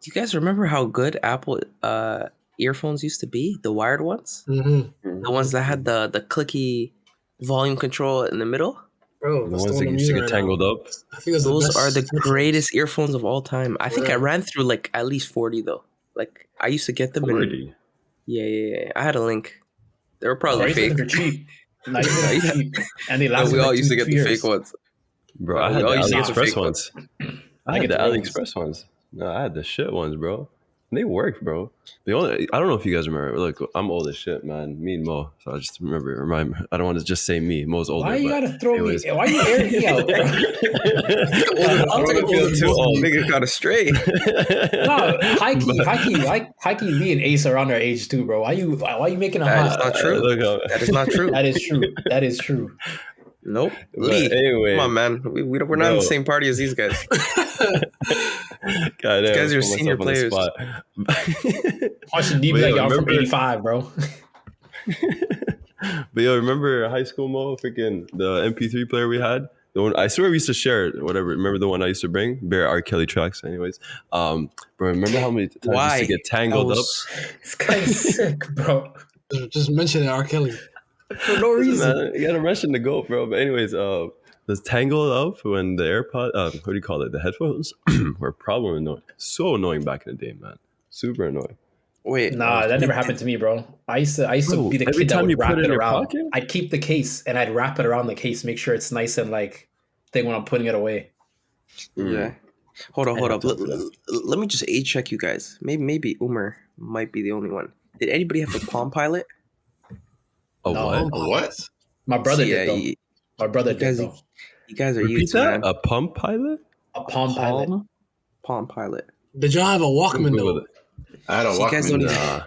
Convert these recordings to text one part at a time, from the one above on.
you guys remember how good Apple earphones used to be? The wired ones, the ones that had the clicky volume control in the middle. Bro, The that's ones the that one I'm used to using get right tangled now. up. I think that's Those the are best the headphones. greatest earphones of all time. I think I Yeah. ran through like at least 40 though. Like I used to get them. 40. Yeah. I had a link. They were Oh, probably I used to fake. get them for cheap. No, I used to get them for cheap. And they No, lasted we all like used to get 2 the years. fake ones. Bro, No, I we had the all used to get the AliExpress fake ones. I I had get the the real ones. AliExpress ones. No, I had the shit ones, bro. And they worked, bro. I don't know if you guys remember. Look, I'm old as shit, man. Me and Mo. So I just remind me. I don't want to just say me. Mo's older. Why you but gotta throw me? anyways. Why you airing me out, bro? I don't want to feel too old. Niggas got astray. No, high key, me and Ace are around our age too, bro. Why you making a That is hot? not true. That is not true. That is true. That is true. Nope. But Lee, anyway, come on, man. We're not in bro. the same party as these guys. God, These guys are put senior myself on players. the spot. Why should be But like yo, y'all from remember- '85, bro? But yo, remember high school, Mo? Freaking the MP3 player we had. The one I swear we used to share it. Whatever. Remember the one I used to bring? Bare R. Kelly tracks. Anyways, bro, remember how many times we used to get tangled up? This guy's sick, bro. Just mention it, R. Kelly. For no reason. Man, you gotta mention the GOAT, bro. But anyways, the tangled up when the AirPod, what do you call it? The headphones were probably annoying. So annoying back in the day, man. Super annoying. Wait. Nah, that never happened to me, bro. I used to Bro, be the every kid that time would you put wrap it it in your around. pocket? I'd keep the case and I'd wrap it around the case, make sure it's nice and like thing when I'm putting it away. Yeah. Hold up. I don't do Let me just age check you guys. Maybe Umar might be the only one. Did anybody have a Palm Pilot? A No. what? A what? My brother See, did though. My brother you guys, did though. you guys are Repeat used, that? man. A pump pilot? A Palm Pilot. Palm Pilot. Did y'all have a Walkman Google though? it. I had a So you guys don't Walkman. even-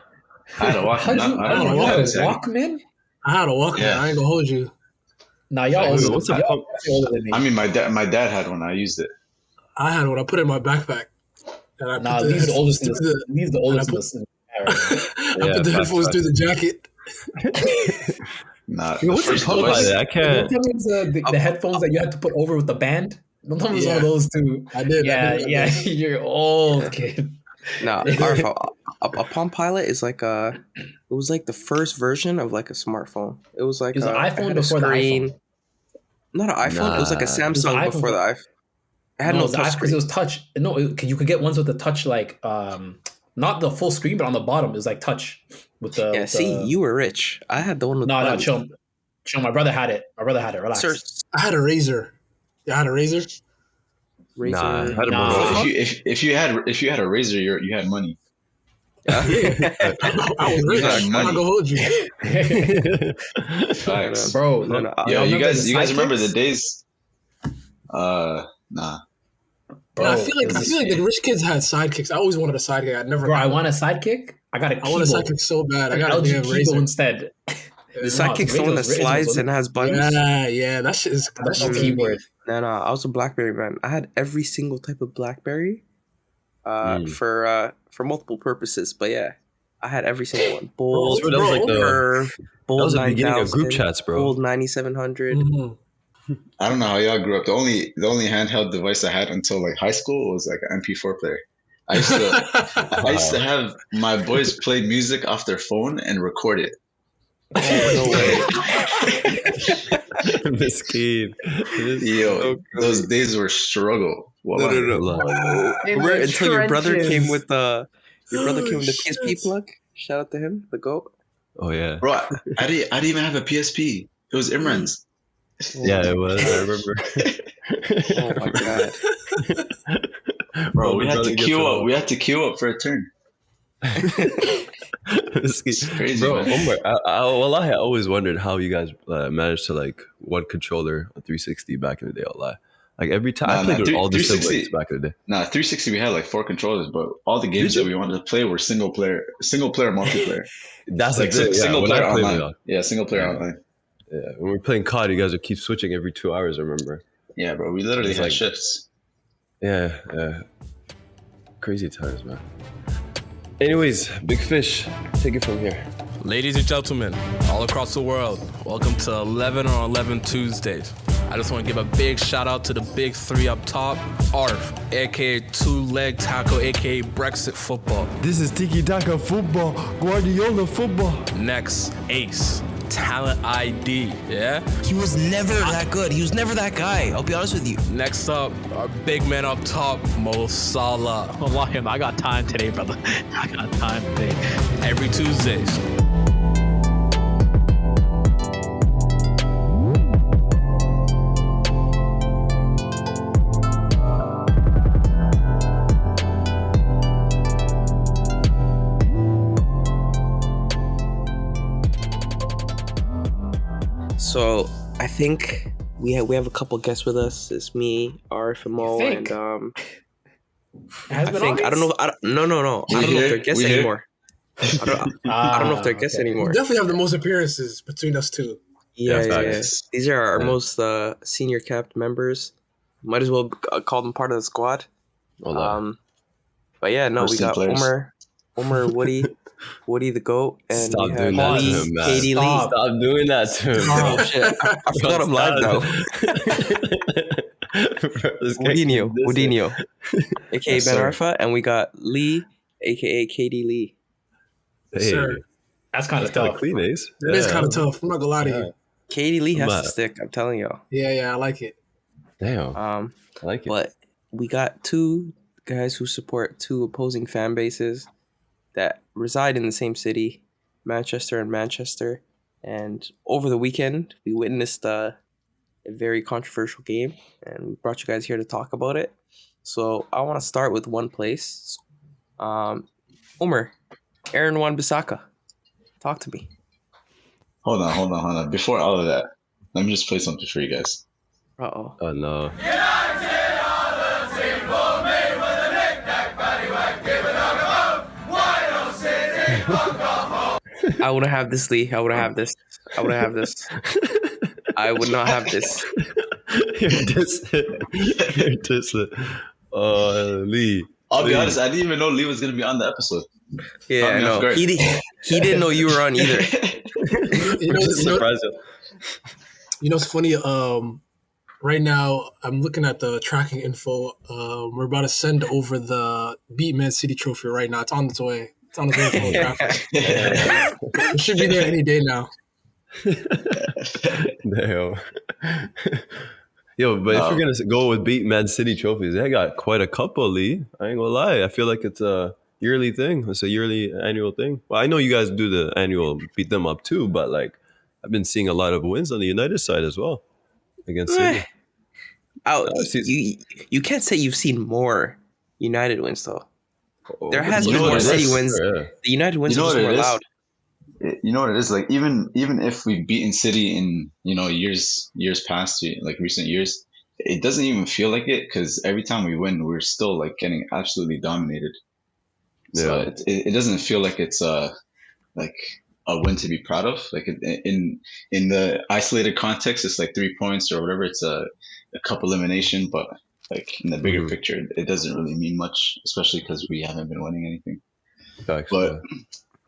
I had a Walkman. How'd you, I don't know you what had I a was saying. Walkman? I had a Walkman. Yeah. I ain't gonna hold you. Nah, y'all Wait, older, what's a y'all pump? older than me. I mean, my dad had one. I used it. I had one. I put it in my backpack. And I Nah, put the these the oldest. headphones through These the oldest. I in this- I put the headphones through the jacket. Nah, Yo, the what's a first pump device. pilot? I Don't can't. tell me it's the headphones that you had to put over with the band. Don't tell me it's one of Yeah. those too. I did. Yeah, I did. you're old, kid. Nah, Arf, a Palm Pilot is like it was like the first version of like a smartphone. It was like It was an it iPhone had a before the screen. iPhone. Not an iPhone. It was like a Nah. It was an Samsung iPhone before the iPhone. It had No, no, it was touch because screen. it was touch. No, you could get ones with the touch, like not the full screen, but on the bottom it was like touch with the. Yeah, with see, the, you were rich. I had the one with no, buttons. chill. My brother had it. Relax. Sir, I had a razor. Yeah, I had a razor. Razor. Nah, I had a Nah. Bro, Motorola. if you had a razor, you had money. Yeah. I was rich. You had I'm not money. gonna hold you. Facts. Bro, No, no, Yo, you guys the remember the sidekicks? days? Nah. Bro, I feel it was like the rich kids had sidekicks. I always wanted a sidekick. I never. Bro, I had want a sidekick. I got a I want a keyboard. sidekick so bad. I I got got a LG damn keyboard razor. instead. The No, sidekick's the one that Razor's slides wasn't and has buttons. Yeah, that shit is. That No shit's keyboard. No, I was a BlackBerry man. I had every single type of BlackBerry for multiple purposes. But yeah, I had every single one. Bold, Bro, that was like the- Curve, That Bold was the beginning of 9000, group chats, bro. Bold 9700. Mhm. I don't know how y'all grew up. The only handheld device I had until like high school was like an MP4 player. I used to have my boys play music off their phone and record it. No way. This kid. Yo, those days were struggle. Well, Remember until your brother came with the PSP plug? Shout out to him, the GOAT. Oh yeah. Bro, I didn't even have a PSP. It was Imran's. Yeah, it was. I remember. Oh my god. Bro, we had brother to gets queue it up. all. We had to queue up for a turn. It's crazy, bro. man. Omar, I always wondered how you guys managed to like one controller on 360 back in the day. I'll lie. Like every time I played with all the 360 siblings back in the day. Nah, 360 we had like 4 controllers, but all the games Did that you? we wanted to play were single player multiplayer. That's Like like it, yeah, single when I player played online. with Yeah, single player Yeah. online. yeah, when we were playing COD, you guys would keep switching every 2 hours. I remember. Yeah, bro, we literally It's had like- shifts. Yeah. Crazy times, man. Anyways, Big Fish, take it from here. Ladies and gentlemen, all across the world, welcome to 11 on 11 Tuesdays. I just want to give a big shout out to the big three up top. ARF, aka two-leg tackle, aka Brexit football. This is tiki-taka football, Guardiola football. Next, Ace, talent ID, yeah? He was never that good. He was never that guy. I'll be honest with you. Next up, our big man up top, Mo Salah. Wallahi, I got time today, brother. I got time today. Every Tuesdays. So I think we have a couple guests with us. It's me, Arif, and Mo, and Has I been think I don't know. No. I don't know if they're guests anymore. I don't know if they're guests anymore. We definitely have the most appearances between us two. Yeah. These are our most senior capped members. Might as well call them part of the squad. But yeah, no, we got players. Omar, Woody the GOAT, and Stop we doing have that to Lee, him, man. Katie Lee. Stop doing that to him. Oh shit! I forgot I'm live now. Woodinho, aka Yes, Ben sir. Arfa, and we got Lee, aka Katie Lee. Hey, Sir. That's kind of kind tough. of clean, Ace. It is kind of tough. I'm not gonna lie to you. Katie Lee has Mad. to stick. I'm telling y'all. Yeah, I like it. Damn, I like it. But we got two guys who support two opposing fan bases that reside in the same city, Manchester and Manchester. And over the weekend, we witnessed a very controversial game, and we brought you guys here to talk about it. So I want to start with one place. Umar, Aaron Wan-Bissaka, talk to me. Hold on. Before all of that, let me just play something for you guys. Uh-oh. Oh no. I wouldn't have this, Lee. I wouldn't have this. I would not have this. You're dissing. Lee. I'll be honest, I didn't even know Lee was gonna be on the episode. Yeah, Caught I me off know. guard. He didn't know you were on either. Surprising. You know, it's funny. Right now, I'm looking at the tracking info. We're about to send over the Beat Man City trophy right now. It's on its way. It's on its way. For traffic. It should be there any day now. Damn. Yo, but if you're gonna go with Beat Man City trophies, they got quite a couple, Lee. I ain't gonna lie. I feel like it's a yearly thing. It's a yearly annual thing. Well, I know you guys do the annual beat them up too, but like I've been seeing a lot of wins on the United side as well against City. You can't say you've seen more United wins though. There has You been know more what it City is? wins. Yeah. The United wins You know are just what more it is? loud. You know what it is? Like even if we've beaten City in years past, like recent years, it doesn't even feel like it because every time we win, we're still like getting absolutely dominated. So Yeah. it doesn't feel like it's like a win to be proud of. Like in the isolated context, it's like 3 points or whatever. It's a cup elimination, but like in the bigger picture, it doesn't really mean much, especially because we haven't been winning anything. Facts, But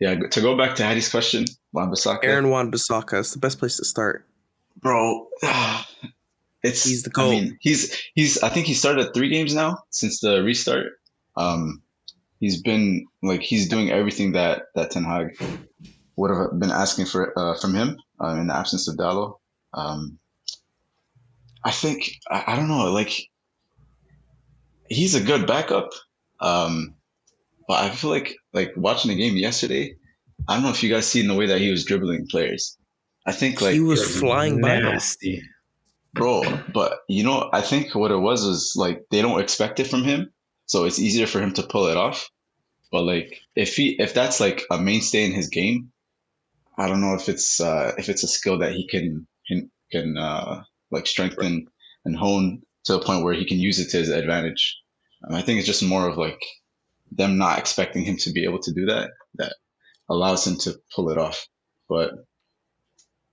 yeah, to go back to Hadi's question, Wan-Bissaka, Aaron Wan-Bissaka is the best place to start. bro, He's the goal. I mean, he's. I think he started 3 games now since the restart. He's been like he's doing everything that Ten Hag would have been asking for from him in the absence of Dallo. I think I don't know, like he's a good backup. But I feel like watching the game yesterday, I don't know if you guys seen the way that he was dribbling players. I think like he was flying by them. Nasty. bro, but I think what it was like they don't expect it from him, so it's easier for him to pull it off. But like if that's like a mainstay in his game, I don't know if it's a skill that he can like strengthen and hone to a point where he can use it to his advantage. I think it's just more of like them not expecting him to be able to do that allows him to pull it off. But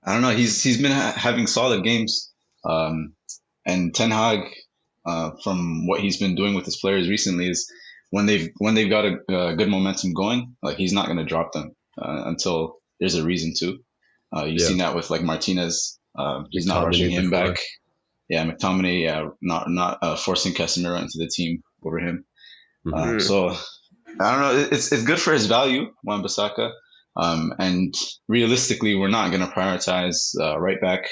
I don't know. He's been having solid games, and Ten Hag, from what he's been doing with his players recently, is when they've got a good momentum going, like he's not going to drop them until there's a reason to. You've seen that with like Martinez. He's not rushing him back. McTominay, not forcing Casemiro into the team over him. Mhm. So I don't know. It's good for his value, Wan-Bissaka. And realistically, we're not going to prioritize right back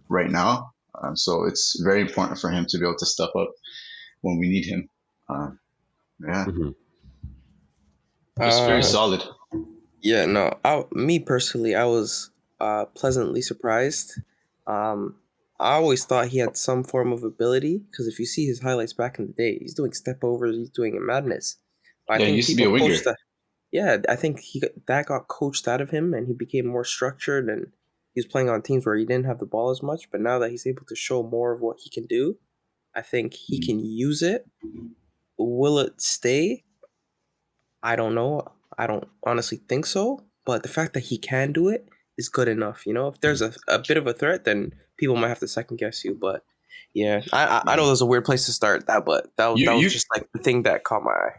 right now. So it's very important for him to be able to step up when we need him. Yeah, Mhm. just very Uh, solid. yeah, no. Me personally, I was pleasantly surprised. Um, I always thought he had some form of ability because if you see his highlights back in the day, he's doing step overs, he's doing a madness. But I Yeah, he think used to be a people winger. coached that. Yeah, I think that got coached out of him, and he became more structured, and he was playing on teams where he didn't have the ball as much. But now that he's able to show more of what he can do, I think he can use it. Will it stay? I don't know. I don't honestly think so. But the fact that he can do it is good enough. You know, if there's a bit of a threat, then people might have to second guess you. But yeah, I know there's a weird place to start that, but You that was you just like the thing that caught my eye.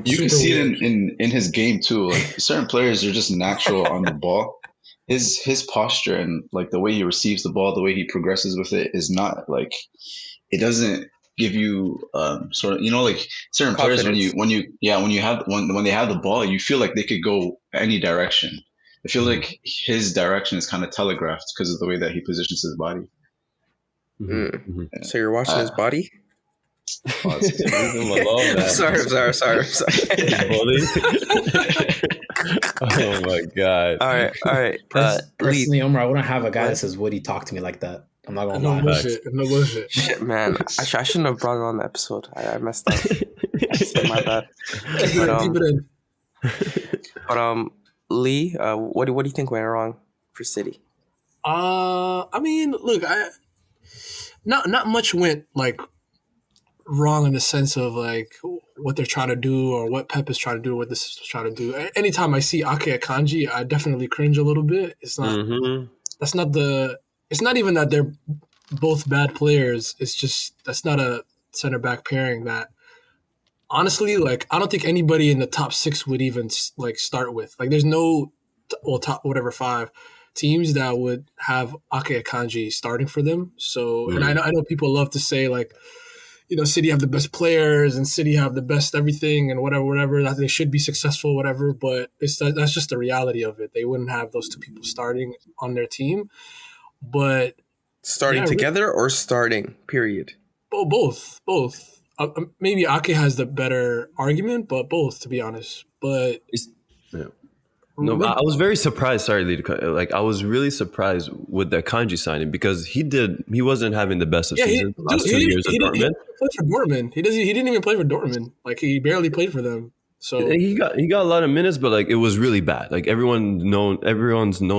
you can Super see it weird. in his game too. Like certain players are just natural on the ball. His posture and like the way he receives the ball, the way he progresses with it is not like it doesn't give you sort of like certain players Confidence. when they have the ball, you feel like they could go any direction. I feel like his direction is kind of telegraphed because of the way that he positions his body. Mhm. Mm. Mhm. So you're watching his Uh, body? pause. Leave him alone, man. I'm sorry. Bully. Oh my god. All right. Lee, Personally, Omar, I wouldn't have a guy that what? says Woody talk to me like that. I'm not gonna No lie. bullshit. No bullshit. Shit, man. I shouldn't have brought it on the episode. I messed up. I said my bad. Keep it But in. Keep it in. but Lee, what do you think went wrong for City? I mean, look, not much went like wrong in the sense of like what they're trying to do or what Pep is trying to do, or what this is trying to do. Anytime I see Ake Akanji, I definitely cringe a little bit. It's not. Mhm. That's not the. It's not even that they're both bad players. It's just that's not a center back pairing that honestly, like I don't think anybody in the top six would even like start with. Like, there's no top whatever five teams that would have Ake Akanji starting for them. So, and Mhm. I know people love to say like, City have the best players and City have the best everything and whatever that they should be successful, whatever. But that's just the reality of it. They wouldn't have those two people starting on their team. But Starting yeah, together or starting? Period. both. Maybe Ake has the better argument, but both, to be honest. But It's- yeah. No, I was very surprised. Sorry, Lee, like I was really surprised with the Kanji signing because he wasn't having the best of yeah, seasons the last 2 years at he Dortmund. didn't play for Dortmund. He didn't even play for Dortmund. Like, he barely played for them. So He got a lot of minutes, but like it was really bad. Like everyone's known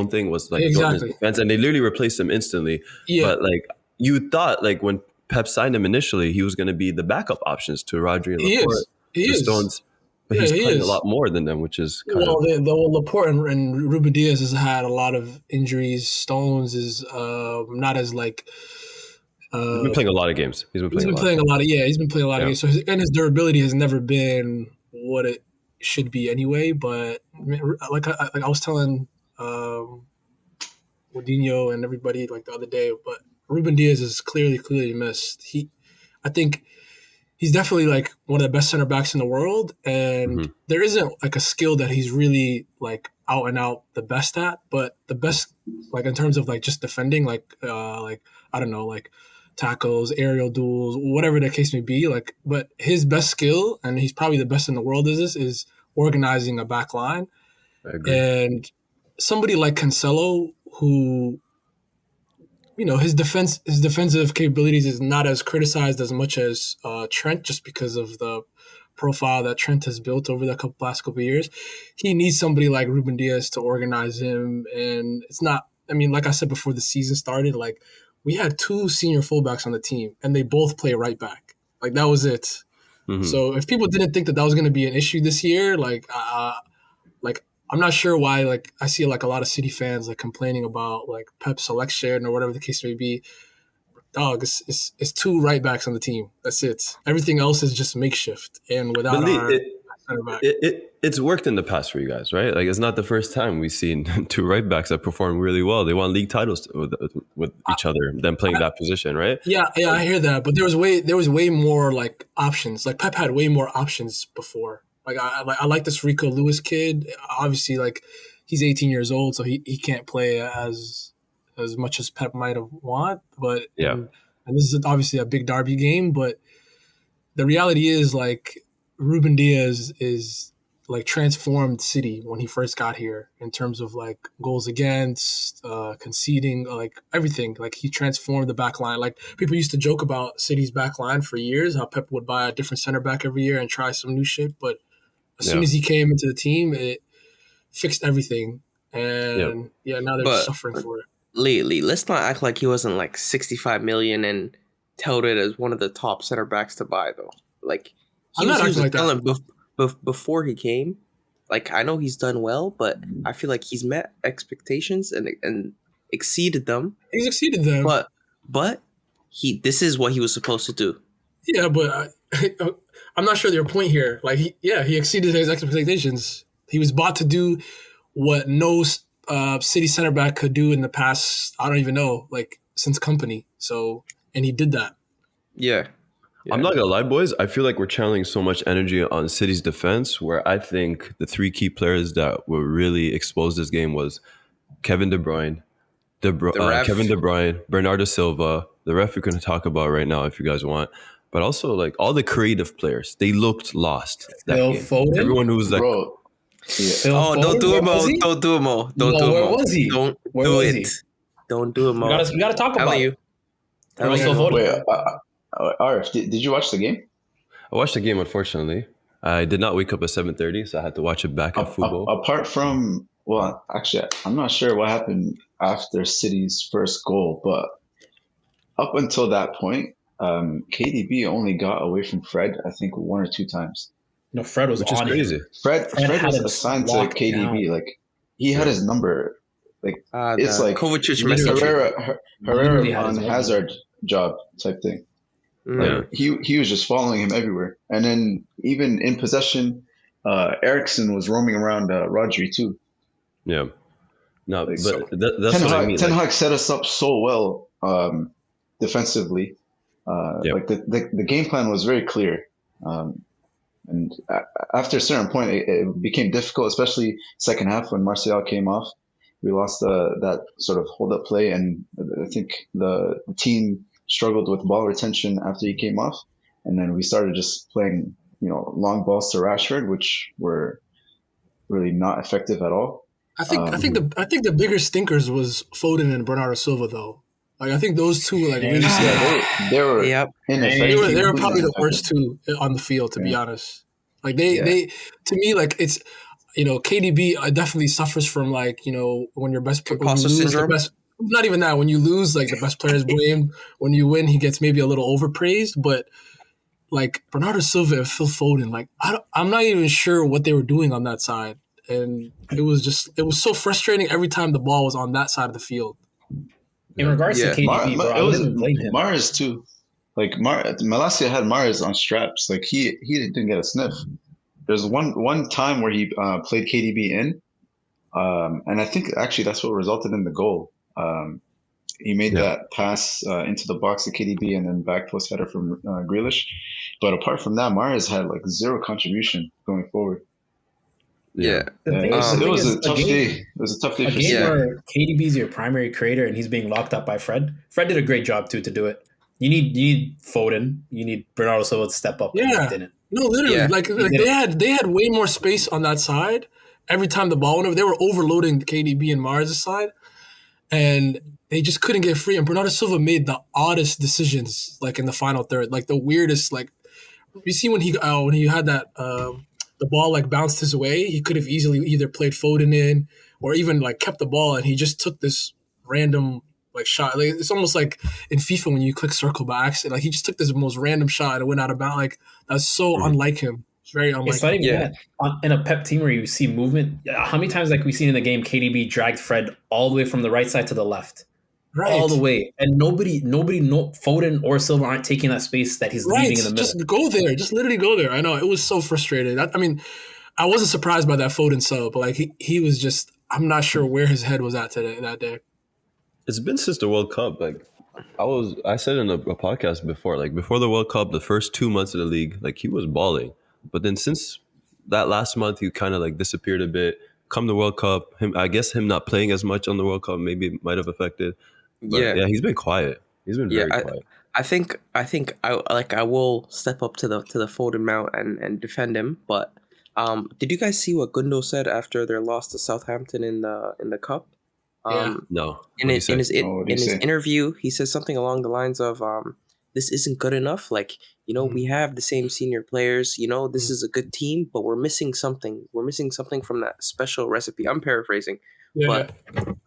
thing was like Dortmund's exactly, defense, and they literally replaced him instantly. yeah, But like you thought, like when Pep signed him initially, he was going to be the backup options to Rodri and he Laporte, is, he to is, Stones, but yeah, he's he playing a is. lot more than them, which is kind Well, of Laporte and Ruben Diaz has had a lot of injuries. Stones is not as like. he's been playing a lot of games. He's been He's playing a been lot of playing a games. lot of He's been playing a lot of Yeah. games. So his durability has never been what it should be anyway. But I mean, like I was telling Wardinho and everybody like the other day, but Ruben Diaz is clearly missed. I think he's definitely like one of the best center backs in the world, and Mhm. there isn't like a skill that he's really like out and out the best at. But the best, like in terms of like just defending, like I don't know, like tackles, aerial duels, whatever the case may be. Like, but his best skill, and he's probably the best in the world, is organizing a back line. I agree. And somebody like Cancelo, who his defensive capabilities is not as criticized as much as Trent, just because of the profile that Trent has built over the last couple of years. He needs somebody like Ruben Diaz to organize him, and it's not. I mean, like I said before the season started, like we had two senior fullbacks on the team, and they both play right back. Like, that was it. Mhm. So if people didn't think that was going to be an issue this year, like I'm not sure why like I see like a lot of City fans like complaining about like Pep's selection or whatever the case may be. Dog, it's two right backs on the team. That's it. Everything else is just makeshift and But without Lee, our center back. It's worked in the past for you guys, right? Like it's not the first time we've seen two right backs that perform really well. They won league titles with each other, them playing that position, right? Yeah, I hear that, but there was way more like options. Like Pep had way more options before. Like I like this Rico Lewis kid. Obviously, like he's 18 years old, so he can't play as much as Pep might have want. But Yeah. and this is obviously a big derby game, but the reality is like Ruben Diaz is like transformed City when he first got here in terms of like goals against, conceding, like everything. Like he transformed the back line. Like people used to joke about City's back line for years, how Pep would buy a different center back every year and try some new shit. But as soon as he came into the team, it fixed everything. And now they're just suffering for it. Lately, let's not act like he wasn't like 65 million and touted as one of the top center backs to buy though. Like I'm not acting like that. Before he came. Like I know he's done well, but I feel like he's met expectations and exceeded them. He's exceeded them. But this is what he was supposed to do. Yeah, but I'm not sure your point here. Like he exceeded his expectations. He was bought to do what no City center back could do in the past. I don't even know, like since Company. So and he did that. Yeah. I'm not gonna lie, boys. I feel like we're channeling so much energy on City's defense, where I think the three key players that were really exposed this game was Kevin De Bruyne, Kevin De Bruyne, Bernardo Silva, the ref we can talk about right now if you guys want, but also like all the creative players. They looked lost that game. Foden? Everyone who was like, bro. Don't do him, Mo. Don't do him, Mo. Don't do him, Mo. Where was he? Don't Where do was it. he? Don't do him, Mo. We gotta talk about you. Wait, Arif, did you watch the game? I watched the game. Unfortunately, I did not wake up at 7:30, so I had to watch it back at football. Apart from, well, actually, I'm not sure what happened after City's first goal, but up until that point, KDB only got away from Fred, I think, one or two times. No, Fred was which is on crazy. him. Fred was assigned to KDB. Down. Like he had his number. Like it's like Herrera on Hazard job type thing. Like he was just following him everywhere, and then even in possession, Eriksson was roaming around Rodri too. Yeah, no, like, but so that's what I mean. Ten Hag set us up so well defensively. Like the game plan was very clear, and after a certain point, it became difficult, especially second half when Martial came off. We lost that sort of hold up play, and I think the team struggled with ball retention after he came off, and then we started just playing, long balls to Rashford, which were really not effective at all. I think the bigger stinkers was Foden and Bernardo Silva though. Like I think those two like really they were ineffective. They were probably the worst two on the field, to be honest. Like they to me, like it's KDB definitely suffers from like when your best imposter syndrome. Not even that. When you lose, like the best player is blamed. When you win, he gets maybe a little overpraised. But like Bernardo Silva and Phil Foden, like I'm not even sure what they were doing on that side, and it was so frustrating every time the ball was on that side of the field. In regards to KDB, bro, I wouldn't blame him. Mahrez too. Like Malacia had Mahrez on straps. Like he didn't get a sniff. There's one time where he played KDB in, and I think actually that's what resulted in the goal. He made that pass into the box to KDB and then back post header from Grealish. But apart from that, Mahrez had like zero contribution going forward. Yeah. It was a tough day. It was a tough day for game where KDB's your primary creator and he's being locked up by Fred. Fred did a great job too to do it. You need Foden. You need Bernardo Silva to step up. Yeah. And he didn't. No, literally. Yeah. Like they had way more space on that side. Every time the ball went over, they were overloading KDB and Mahrez' side. And they just couldn't get free. And Bernardo Silva made the oddest decisions, like in the final third, like the weirdest. Like you see when he had that the ball like bounced his way, he could have easily either played Foden in or even like kept the ball, and he just took this random like shot. Like it's almost like in FIFA when you click circle by accident. Like he just took this most random shot and went out of bounds. Like that's so unlike him. It's very unlike. It's not even that. In a Pep team where you see movement, how many times like we've seen in the game, KDB dragged Fred all the way from the right side to the left. all Right. the way, and nobody, no Foden or Silva aren't taking that space that he's Right. leaving in the middle. Just go there. Just literally go there. I know. It was so frustrating. I mean, I wasn't surprised by that Foden sub, but like he was just, I'm not sure where his head was at today that day. It's been since the World Cup. Like I said in a podcast before, like before the World Cup, the first 2 months of the league, like he was balling. But then since that last month, he kind of like disappeared a bit. Come the World Cup, I guess him not playing as much on the World Cup maybe might have affected. But Yeah, yeah, he's been quiet. He's been yeah. very quiet. I will step up to the Foden mount and defend him. But did you guys see what Gundo said after their loss to Southampton in the cup? Yeah. No, what do you say? Oh, what do In you his say? interview, he says something along the lines of this isn't good enough. Like, we have the same senior players. This is a good team, but we're missing something. We're missing something from that special recipe. I'm paraphrasing, Yeah. but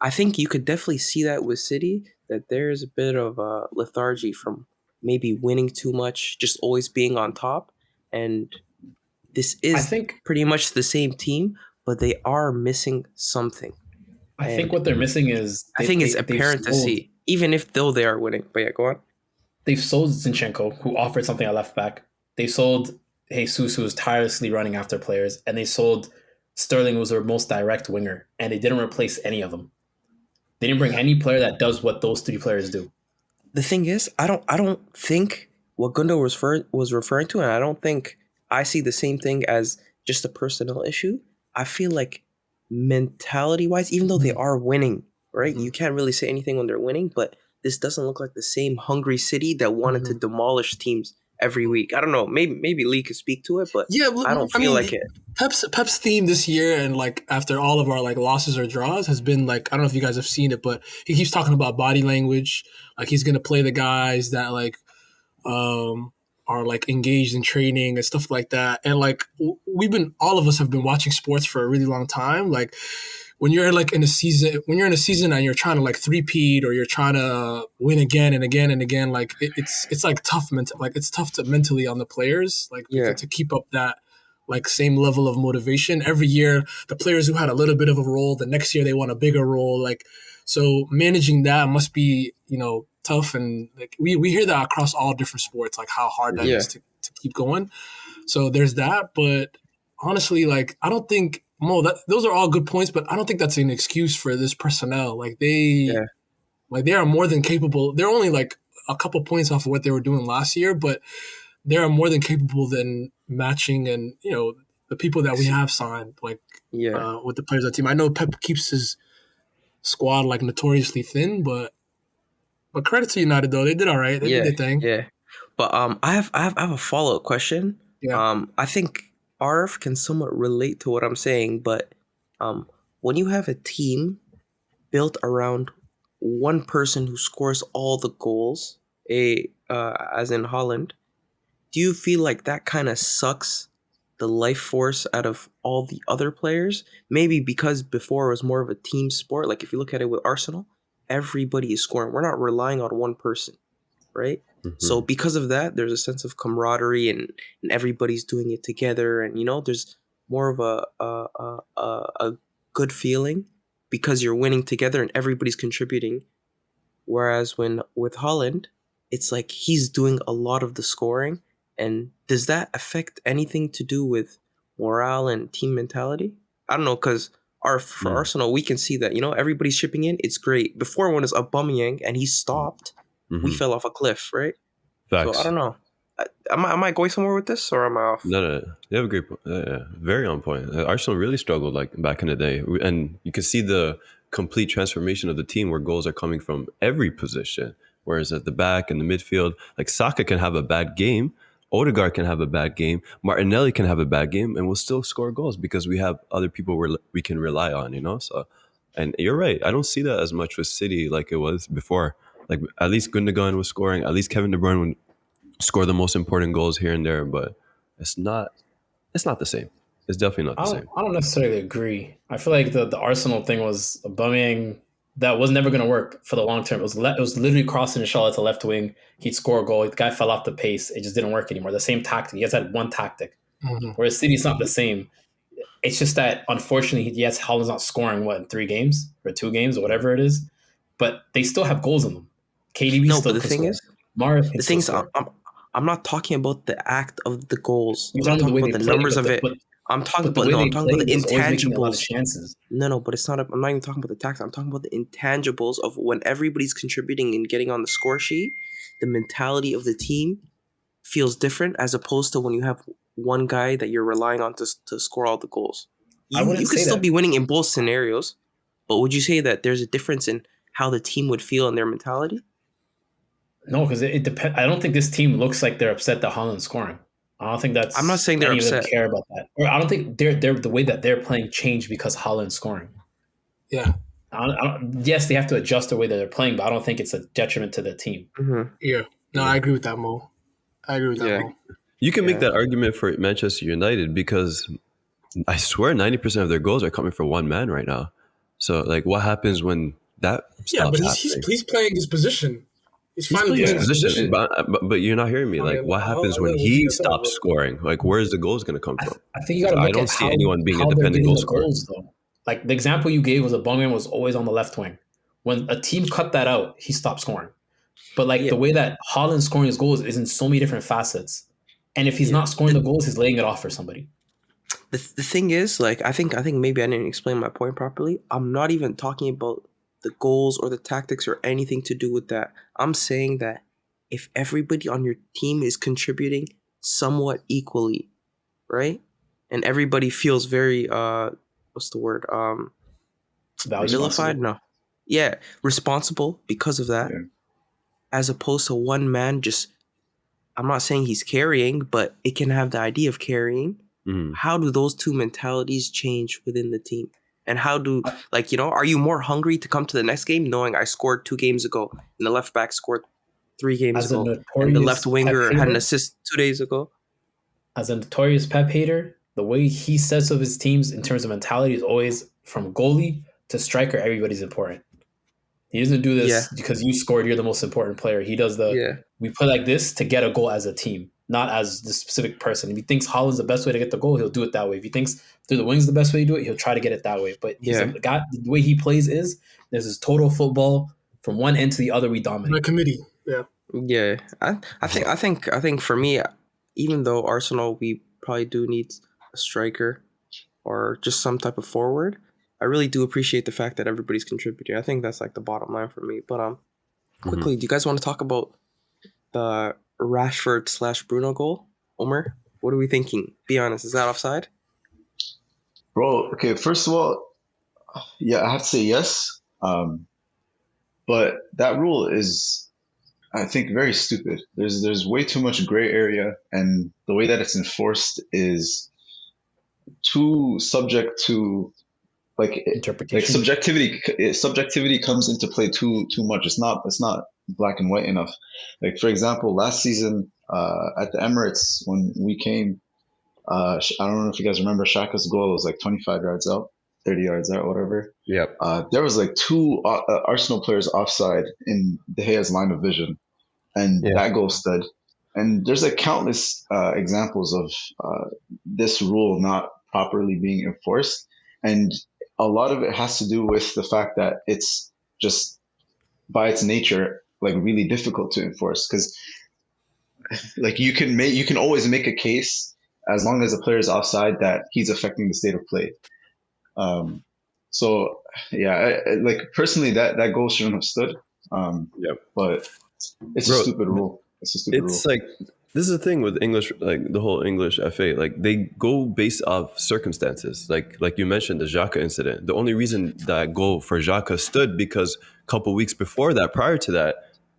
I think you could definitely see that with City, that there's a bit of lethargy from maybe winning too much, just always being on top. And this I is think pretty much the same team, but they are missing something. I think And what they're missing is I think it's apparent to see, even if though they are winning. But yeah, go on. they've sold Zinchenko, who offered something at left back. They sold Jesus, who was tirelessly running after players, and they sold Sterling, who was their most direct winger, and they didn't replace any of them. They didn't bring any player that does what those three players do. The thing is, I don't think what Gundo was referring to, and I don't think I see the same thing as just a personnel issue. I feel like mentality wise, even though they are winning, right? You can't really say anything when they're winning, but this doesn't look like the same hungry City that wanted to demolish teams every week. I don't know. Maybe Lee could speak to it, but Yeah, I don't feel like it. Pep's theme this year, and like after all of our like losses or draws, has been like, I don't know if you guys have seen it, but he keeps talking about body language. Like he's gonna play the guys that like are like engaged in training and stuff like that. And like all of us have been watching sports for a really long time. Like when you're like in a season, and you're trying to like three-peat or you're trying to win again and again and again, like it's like tough like it's tough to mentally on the players, like Yeah. to keep up that like same level of motivation. Every year, the players who had a little bit of a role, the next year they want a bigger role. Like, so managing that must be, tough. And like we hear that across all different sports, like how hard that is to keep going. So there's that. But honestly, like, I don't think, Mo, those are all good points, but I don't think that's an excuse for this personnel. Like they are more than capable. They're only like a couple points off of what they were doing last year, but they are more than capable than matching and the people that we have signed with the players on the team. I know Pep keeps his squad like notoriously thin, but credit to United though, they did all right. They did their thing. Yeah. But I have a follow-up question. Yeah. I think Arf can somewhat relate to what I'm saying, but when you have a team built around one person who scores all the goals, as in Holland, do you feel like that kind of sucks the life force out of all the other players? Maybe because before it was more of a team sport. Like if you look at it with Arsenal, everybody is scoring. We're not relying on one person, right? So because of that, there's a sense of camaraderie and everybody's doing it together, and there's more of a good feeling because you're winning together and everybody's contributing. Whereas when with Holland, it's like he's doing a lot of the scoring. And does that affect anything to do with morale and team mentality? I don't know, because for Arsenal, we can see that, everybody's chipping in. It's great. Before, when it was Aubameyang and he stopped, we fell off a cliff, right? Facts. So I don't know. Am I going somewhere with this, or am I off? No. You have a great point. Very on point. Arsenal really struggled like back in the day. And you can see the complete transformation of the team where goals are coming from every position. Whereas at the back and the midfield, like Saka can have a bad game, Odegaard can have a bad game, Martinelli can have a bad game, and we'll still score goals because we have other people we can rely on, So, and you're right. I don't see that as much with City like it was before. Like at least Gundogan was scoring, at least Kevin De Bruyne would score the most important goals here and there, but it's not the same. It's definitely not the same. I don't necessarily agree. I feel like the Arsenal thing was Aubameyang. That was never going to work for the long term. It was literally crossing Shaw to left wing. He'd score a goal. The guy fell off the pace. It just didn't work anymore. The same tactic. He has had one tactic. Whereas City's not the same. It's just that, unfortunately, yes, Holland's not scoring, in 3 games or 2 games or whatever it is. but they still have goals in them. KDB No, still but the could thing score. is, Mara the can thing still is, score. I'm not talking about the act of the goals. You're I'm not talking talking the way about they the play, numbers of it. but I'm talking the about way no. they I'm talking about play the was always making a lot of intangibles. chances. No, but it's not. I'm not even talking about the tactics. I'm talking about the intangibles of when everybody's contributing and getting on the score sheet. The mentality of the team feels different as opposed to when you have one guy that you're relying on to score all the goals. I wouldn't You could say still that. be winning in both scenarios, but would you say that there's a difference in how the team would feel in their mentality? No, because it depends. I don't think this team looks like they're upset that Holland's scoring. I don't think I'm not that's saying they're any of them upset. care about that. Or I don't think they're the way that they're playing changed because Holland's scoring. Yeah. Yes, they have to adjust the way that they're playing, but I don't think it's a detriment to the team. Mm-hmm. Yeah. No, I agree with that, Mo. I agree with that, Yeah. Mo. You can make Yeah. that argument for Manchester United because I swear 90% of their goals are coming from one man right now. So, like, what happens when that Yeah, stops but happening? he's playing his position. He's He's finally playing playing his his position, position. but you're not hearing me. I Like, mean, what happens when what you he gonna say, stops bro? scoring? Like, where's the goals going to come from? I think you got to I look don't at see anyone being how a they're dependent getting goal the scorer. goals though. Like the example you gave was Aubameyang was always on the left wing. When a team cut that out, he stopped scoring. But like Yeah. the way that Holland's scoring his goals is in so many different facets. And if he's Yeah. not scoring the goals, he's laying it off for somebody. The thing is, like, I think maybe I didn't explain my point properly. I'm not even talking about the goals or the tactics or anything to do with that. I'm saying that if everybody on your team is contributing somewhat equally, right? And everybody feels very what's the word? Valued. Vilified? No. Yeah, responsible because of that. Yeah. As opposed to one man just, I'm not saying he's carrying, but it can have the idea of carrying. Mhm. How do those two mentalities change within the team? And how do, like, are you more hungry to come to the next game knowing I scored 2 games ago and the left back scored 3 games As a ago and the left notorious Pep winger had an hater, assist 2 days ago? as a notorious Pep hater, the way he sets up his teams in terms of mentality is always from goalie to striker, everybody's important. He doesn't do Yeah, this because you scored, you're the most important player. He does yeah, we play like this to get a goal as a team, not as the specific person. If he thinks Holland's the best way to get the goal, he'll do it that way. If he thinks through the wings the best way to do it, he'll try to get it that way. But he's a yeah, guy, the way he plays is there's this total football from one end to the other, we My dominate. committee. Yeah. yeah. I think for me, even though Arsenal, we probably do need a striker or just some type of forward, I really do appreciate the fact that everybody's contributing. I think that's like the bottom line for me. But quickly, do you guys want to talk about the Rashford / Bruno goal? Omer, what are we thinking? Be honest, is that offside? Bro, okay, first of all, yeah, I have to say yes. But that rule is, I think, very stupid. There's way too much gray area, and the way that it's enforced is too subject to like Interpretation. subjectivity comes into play too much. It's not black and white enough. Like, for example, last season at the Emirates when we came, I don't know if you guys remember, Shaka's goal was like 25 yards out, 30 yards out, whatever. Yep. There was like 2 Arsenal players offside in De Gea's line of vision, and Yeah. that goal stood. And there's like countless examples of this rule not properly being enforced, and a lot of it has to do with the fact that it's just by its nature like really difficult to enforce, because like you can always make a case as long as the player is offside that he's affecting the state of play. So yeah, like personally that goal shouldn't have stood. Yep. But it's Bro, a stupid rule. It's a stupid rule. It's like, this is the thing with English, like the whole English FA, like they go based off circumstances. Like you mentioned the Xhaka incident. The only reason that goal for Xhaka stood because a couple weeks before that, prior to that,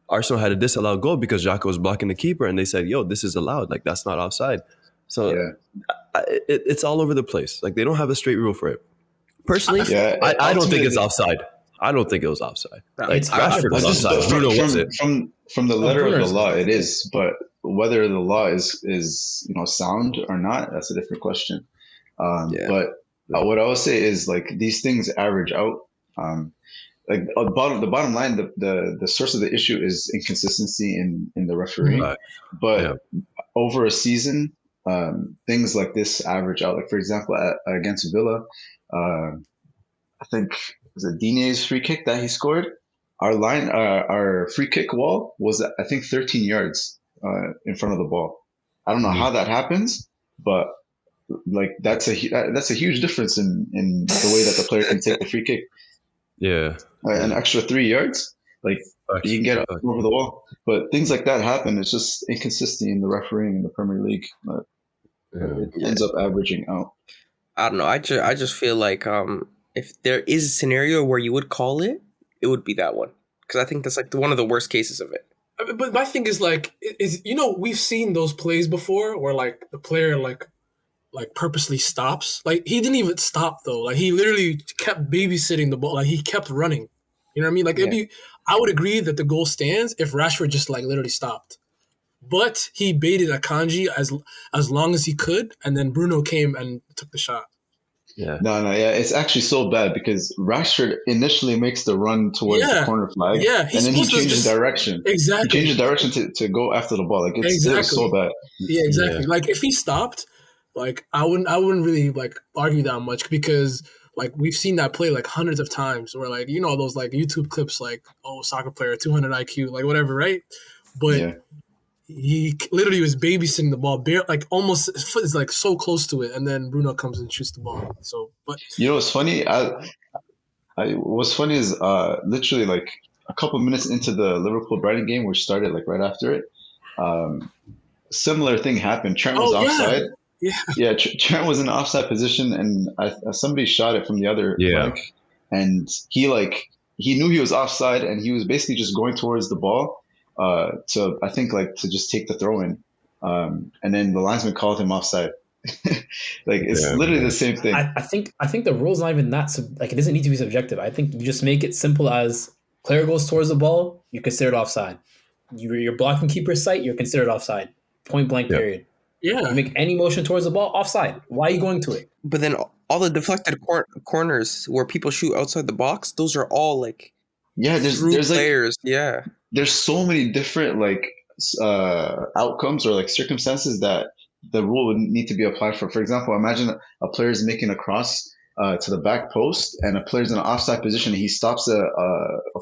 Arsenal had a disallowed goal because Xhaka was blocking the keeper, and they said, "Yo, this is allowed. Like that's not offside." So Yeah. it's all over the place. Like they don't have a straight rule for it. Personally, Yeah, I don't think it's ultimately- offside. I don't think it was offside. Like It's Rashford was Just offside. Bruno wasn't. from the letter of the Bruno's- law, it is. But whether the law is sound or not, that's a different question. Yeah. But what I will say is like these things average out. Like the bottom line, the source of the issue is inconsistency in the refereeing. Right. But over a season, things like this average out. Like for example, against Villa, I think was it Dinier's free kick that he scored. our free kick wall was I think 13 yards in front of the ball. I don't know how that happens, but like that's a huge difference in the way that the player can take the free kick. Yeah, An extra 3 yards, like you can get it over the wall. But things like that happen. It's just inconsistency in the refereeing in the Premier League. It ends up averaging out. I don't know. I just feel like if there is a scenario where you would call it, it would be that one, because I think that's like one of the worst cases of it. But my thing is like, we've seen those plays before where like the player like purposely stops. Like he didn't even stop though. Like he literally kept babysitting the ball. Like he kept running. You know what I mean? Like I would agree that the goal stands if Rashford just like literally stopped. But he baited Akanji as long as he could, and then Bruno came and took the shot. Yeah. No, it's actually so bad because Rashford initially makes the run towards the corner flag, and then he changes direction. Exactly. He changes direction to go after the ball. Like it was so bad. Yeah, exactly. Yeah. Like if he stopped, like I wouldn't really like argue that much, because like we've seen that play like hundreds of times, where like those like YouTube clips like, oh, soccer player 200 IQ, like whatever, right? But he literally was babysitting the ball, like almost his foot is like so close to it, and then Bruno comes and shoots the ball. So, but what's funny? What's funny is literally like a couple minutes into the Liverpool-Brighton game, which started like right after it, similar thing happened. Trent was offside. Yeah, Trent was in an offside position, and somebody shot it from the other flank, and he knew he was offside, and he was basically just going towards the ball. So I think to just take the throw in, and then the linesman called him offside. Like it's literally the same thing. I think the rule's not even that it doesn't need to be subjective. I think you just make it simple as player goes towards the ball, you consider it offside. You're blocking keeper's sight, you're considered offside. Point blank period. Yeah. You make any motion towards the ball, offside. Why are you going to it? But then all the deflected corners where people shoot outside the box, those are all like there's players. There's so many different outcomes or circumstances that the rule would need to be applied for. For example, imagine a player is making a cross to the back post, and a player's in an offside position. And he stops a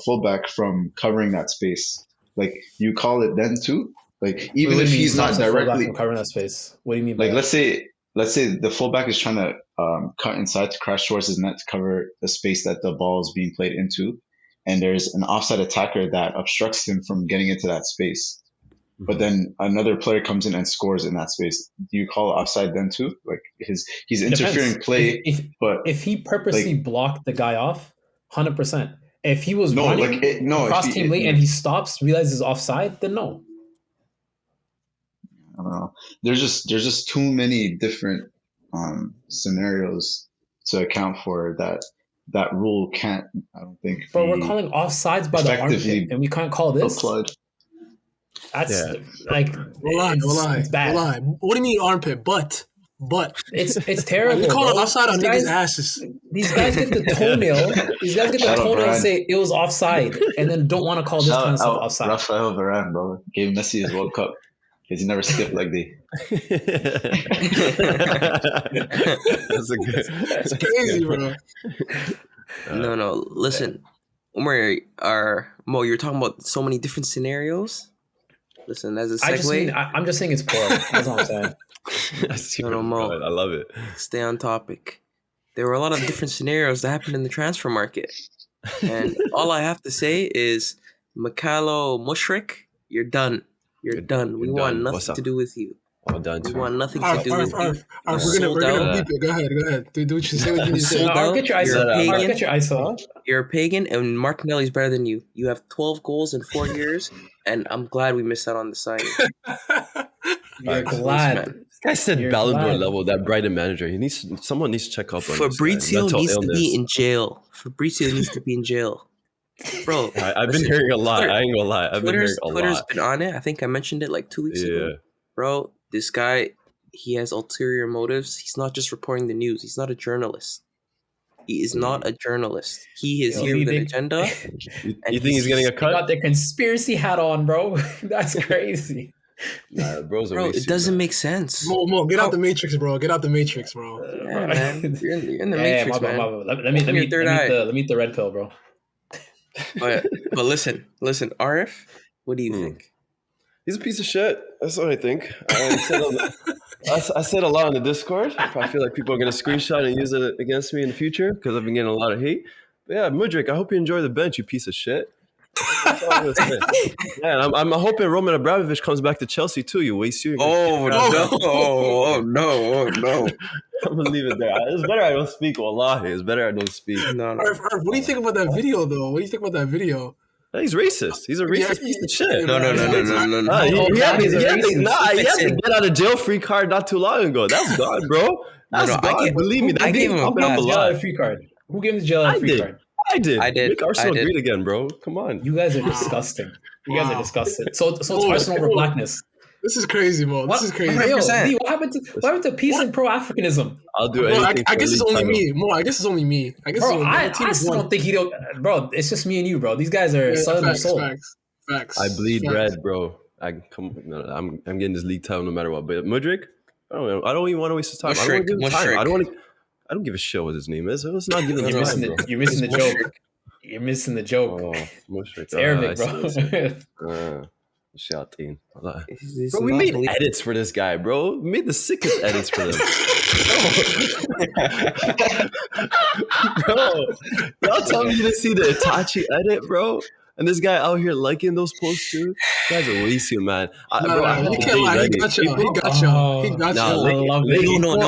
fullback from covering that space. Like you call it then too. Like even if he's not directly covering that space. What do you mean by that? Let's say the fullback is trying to cut inside to crash towards his net to cover the space that the ball is being played into. And there's an offside attacker that obstructs him from getting into that space. But then another player comes in and scores in that space. Do you call it offside then too? Like he's interfering play. If he purposely blocked the guy off, 100%. If he was running cross team late and he stops, realizes offside, then no. I don't know. There's just too many different scenarios to account for that rule can't, I don't think. But we're calling offsides by the armpit, and we can't call this. Applied. That's it's bad. What do you mean armpit? But it's terrible. You call it offside on niggas' asses. These guys get the toenail. And say it was offside, and then don't want to call this kind of stuff offside. Rafael Varane, bro, gave Messi his World Cup because he never skipped like they. That's crazy, bro. No. Listen, Umar, Mo, you're talking about so many different scenarios. Listen, as a segue, I'm just saying it's poor. That's all I'm saying. Mo, I love it. Stay on topic. There were a lot of different scenarios that happened in the transfer market, and all I have to say is, Mikhailo Mudryk, you're done. You're done. We want nothing to do with you. All done. We want nothing to do with you. We're gonna beep it. Go ahead. Do what you say. What you need to say. I'll get your ISO. You're a pagan, and Martinelli's better than you. You have 12 goals in 4 years, and I'm glad we missed out on the signing. You're glad. This guy said Ballon d'Or level. That Brighton manager. Someone needs to check up on Fabrizio needs to be in jail. Bro, I've been hearing a lot. I ain't gonna lie. Twitter's been on it. I think I mentioned it like 2 weeks ago. Bro, this guy, he has ulterior motives. He's not just reporting the news. He's not a journalist. He is not a journalist. He is here with an agenda. You think he's getting a cut? Got the conspiracy hat on, bro. That's crazy. Nah, bro, it doesn't make sense. Mo, get out the Matrix, bro. Yeah, man. You're in the Matrix, man. Let me eat the red pill, bro. But listen, Arif, what do you think? He's a piece of shit. That's what I think. I said a lot on the Discord. I feel like people are going to screenshot and use it against me in the future because I've been getting a lot of hate. But yeah, Mudryk, I hope you enjoy the bench, you piece of shit. That's all I'm going to say. Yeah, I'm hoping Roman Abramovich comes back to Chelsea too, you waste shooting. Oh, no. I'm going to leave it there. It's better I don't speak, wallahi. It's better I don't speak. No. Arif, what do you think about that video, though? What do you think about that video? He's racist. He's a racist piece of shit. No. He had to get out of jail free card not too long ago. That's gone, bro. That's gone. Believe me, that gave him a jail free card. Who gave him the jail free card? I did. Make Arsenal great again, bro. Come on. You guys are disgusting. You guys are disgusting. So it's Arsenal over blackness. This is crazy, Mo. This is crazy. What happened to peace and pro-Africanism? I'll do anything. I guess it's only me. Mo, I guess it's only me. I still don't think he don't. Bro, it's just me and you, bro. These guys are southern soul. Facts. I bleed red, bro. I'm getting this league title no matter what. But Mudryk, I don't know. I don't even want to waste his time. I don't give a shit what his name is. Let's not give him time, bro. You're missing the joke. You're missing the joke. Oh, Mudryk. It's Arabic, bro. Shatin. Bro, we made edits for this guy, bro. We made the sickest edits for them. Bro, y'all tell me you didn't see the Itachi edit, bro? And this guy out here liking those posts too? You guys are wasting, man. You can't lie. He got you. No.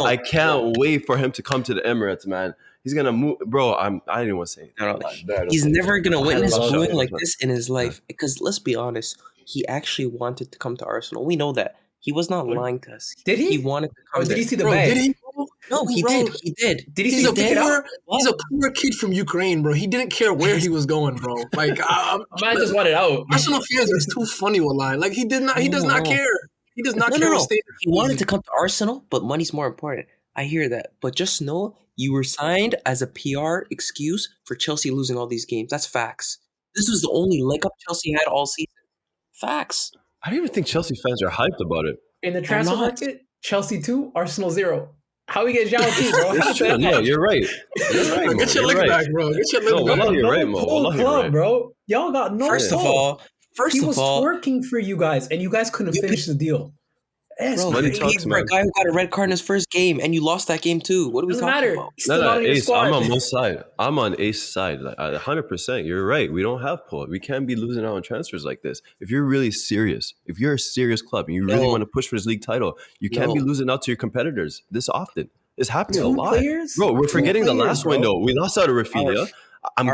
I can't wait for him to come to the Emirates, man. He's gonna move, bro. I didn't want to say it. He's never gonna witness booing like this in his life. Because let's be honest, he actually wanted to come to Arsenal. We know that. He was not lying to us. Did he? He wanted to come. Did he see the bag? Did he? No, he did. He did. Did he see the ticket out? He's a poor kid from Ukraine, bro. He didn't care where he was going, bro. Like, man just wanted out. Arsenal fans are too funny with lie. Like, he did not. He does not care. He does not care. No. He wanted to come to Arsenal, but money's more important. I hear that, but just know you were signed as a PR excuse for Chelsea losing all these games. That's facts. This was the only leg up Chelsea had all season. Facts. I don't even think Chelsea fans are hyped about it. In the transfer market, Chelsea 2, Arsenal 0. How we get Zhao 2, bro? It's true. No, you're right. You're right, Mo. Get your leg back, bro. Get your leg back. You're right, Mo. Bro. Y'all got no First of all, he was twerking for you guys, and you guys couldn't finish the deal. Bro, you paid for a guy who got a red card in his first game, and you lost that game too. What are we talking about? No, Ace, I'm on both sides. I'm on Ace's side. 100%. You're right. We don't have pull. We can't be losing out on transfers like this. If you're really serious, if you're a serious club and you really want to push for this league title, you can't be losing out to your competitors this often. It's happening a lot. Bro, we're forgetting the last window. We lost out of Rafinha. I'm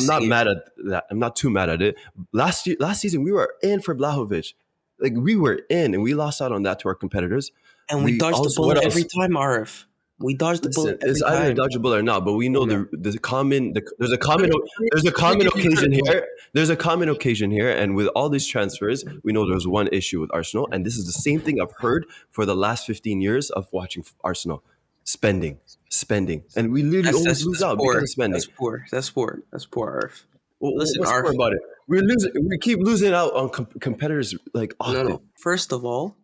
not mad at that. I'm not too mad at it. Last season, we were in for Blahovic. Like, we were in, and we lost out on that to our competitors. And we dodged the bullet every time, Arif. We dodged the bullet every time. It's either dodge a bullet or not, but we know there's a common occasion here. There's a common occasion here, and with all these transfers, we know there's one issue with Arsenal, and this is the same thing I've heard for the last 15 years of watching Arsenal. Spending. And we literally always lose out because of spending. That's poor, Arif. Well, listen, Arif, about it. We keep losing out on competitors like often. No. First of all,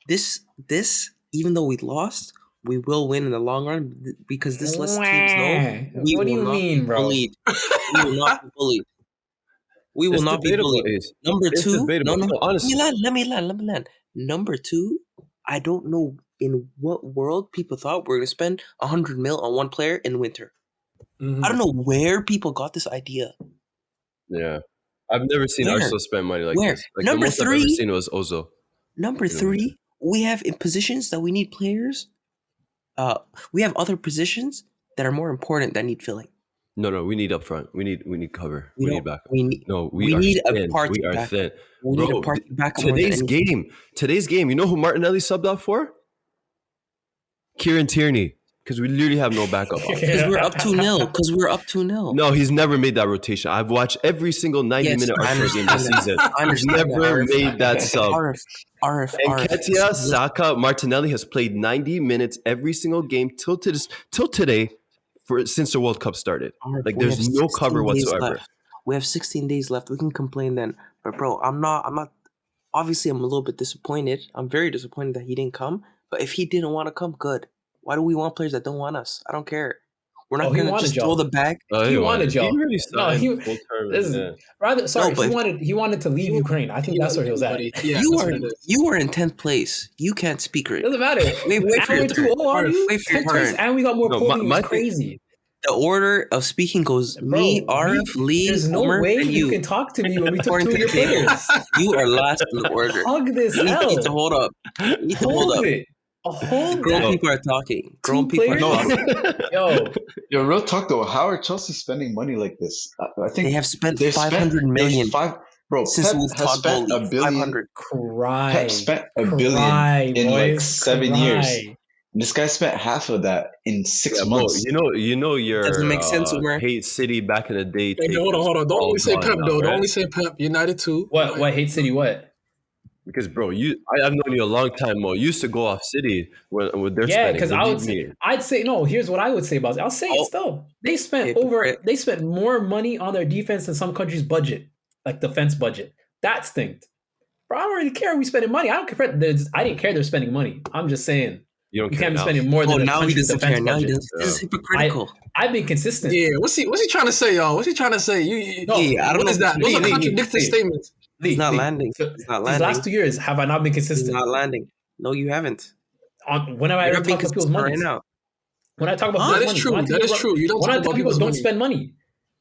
this even though we lost, we will win in the long run because this lets teams know. What do you mean, bro? We will not be bullied. We will not be bullied. Number two, honestly, let me land. Number two, I don't know in what world people thought we were going to spend 100 mil on one player in winter. Mm-hmm. I don't know where people got this idea. Yeah. I've never seen Arsenal spend money like this. Like, Number the most three, I've ever seen was Ozil. Number three, we have in positions that we need players. We have other positions that are more important that need filling. No, we need up front. We need cover. We need backup. We need a party backup. We are thin. We need a party backup. Today's game, you know who Martinelli subbed out for? Kieran Tierney. Because we literally have no backup. Because we're up 2-0. No, he's never made that rotation. I've watched every single 90-minute Arsenal game this season. He's never made that sub. And Nketiah, Saka, Martinelli has played 90 minutes every single game till today since the World Cup started. Like, there's no cover whatsoever. We have 16 days left. We can complain then. But bro, I'm not obviously I'm a little bit disappointed. I'm very disappointed that he didn't come. But if he didn't want to come, good. Why do we want players that don't want us? I don't care. We're not Oh, he gonna wanted just y'all. throw the bag. He wanted y'all. He already No, signed he full term. listen. Yeah. Rather, sorry, but he wanted to leave Ukraine. I think that's where he was at. Yeah, you that's are what it is. you are in 10th place. You can't speak right Doesn't now. matter. Wait for And your we're too turn. old, aren't you? Wait for your 10th place, turn. and we got more No, podiums. my It's thing- crazy. The order of speaking goes me, Bro, Arif, Lee, there's no Umar, way and you you. can talk to me when we took According two to of the your table. players. You are last in the order. Hug this You need to L. hold up. You need to hold Hold up. it. Hold Grown that. people are talking. Grown Two people are players? talking. Yo, Yo, real talk though, how are Chelsea spending money like this? I think They have spent they've 500 million Bro, since Pep we've has taught spent goalie. a billion. 500. cry. Pep spent a billion in like boys. 7 Cry. years. This guy spent half of that in 6 Mo, months. you know your Doesn't make sense, Umar. hate City back in the day. Hey, hold on. Don't all only say gone Pep now, though. Don't right? only say Pep. United too. What hate city? What? Because bro, I've known you a long time, Mo. You used to go off City with their Yeah, spending. because I would Believe say, me. I'd say no. Here's what I would say about it. I'll say it Oh. still. They spent Hypocrite. They spent more money on their defense than some countries' budget, like defense budget. That stinks. Bro, I don't really care. We spending money. I don't care. I didn't care they're spending money. I'm just saying You don't you care can't be now. spending more than Oh, the now he country's doesn't defense care. Now he budget. doesn't. This is hypocritical. I've been consistent. Yeah, what's he trying to say, y'all? What's he trying to say? No, Yeah, I don't What know. is that? Those are Lee, contradictory statements. He's not landing. He's not These landing. last 2 years, have I not been He's consistent? not landing. No, you haven't. When have I You're ever not being talked about people's consistent money? right now. When I talk about That people's is money, true. when I That tell is true. You don't when talk I tell about people people's don't money. spend money.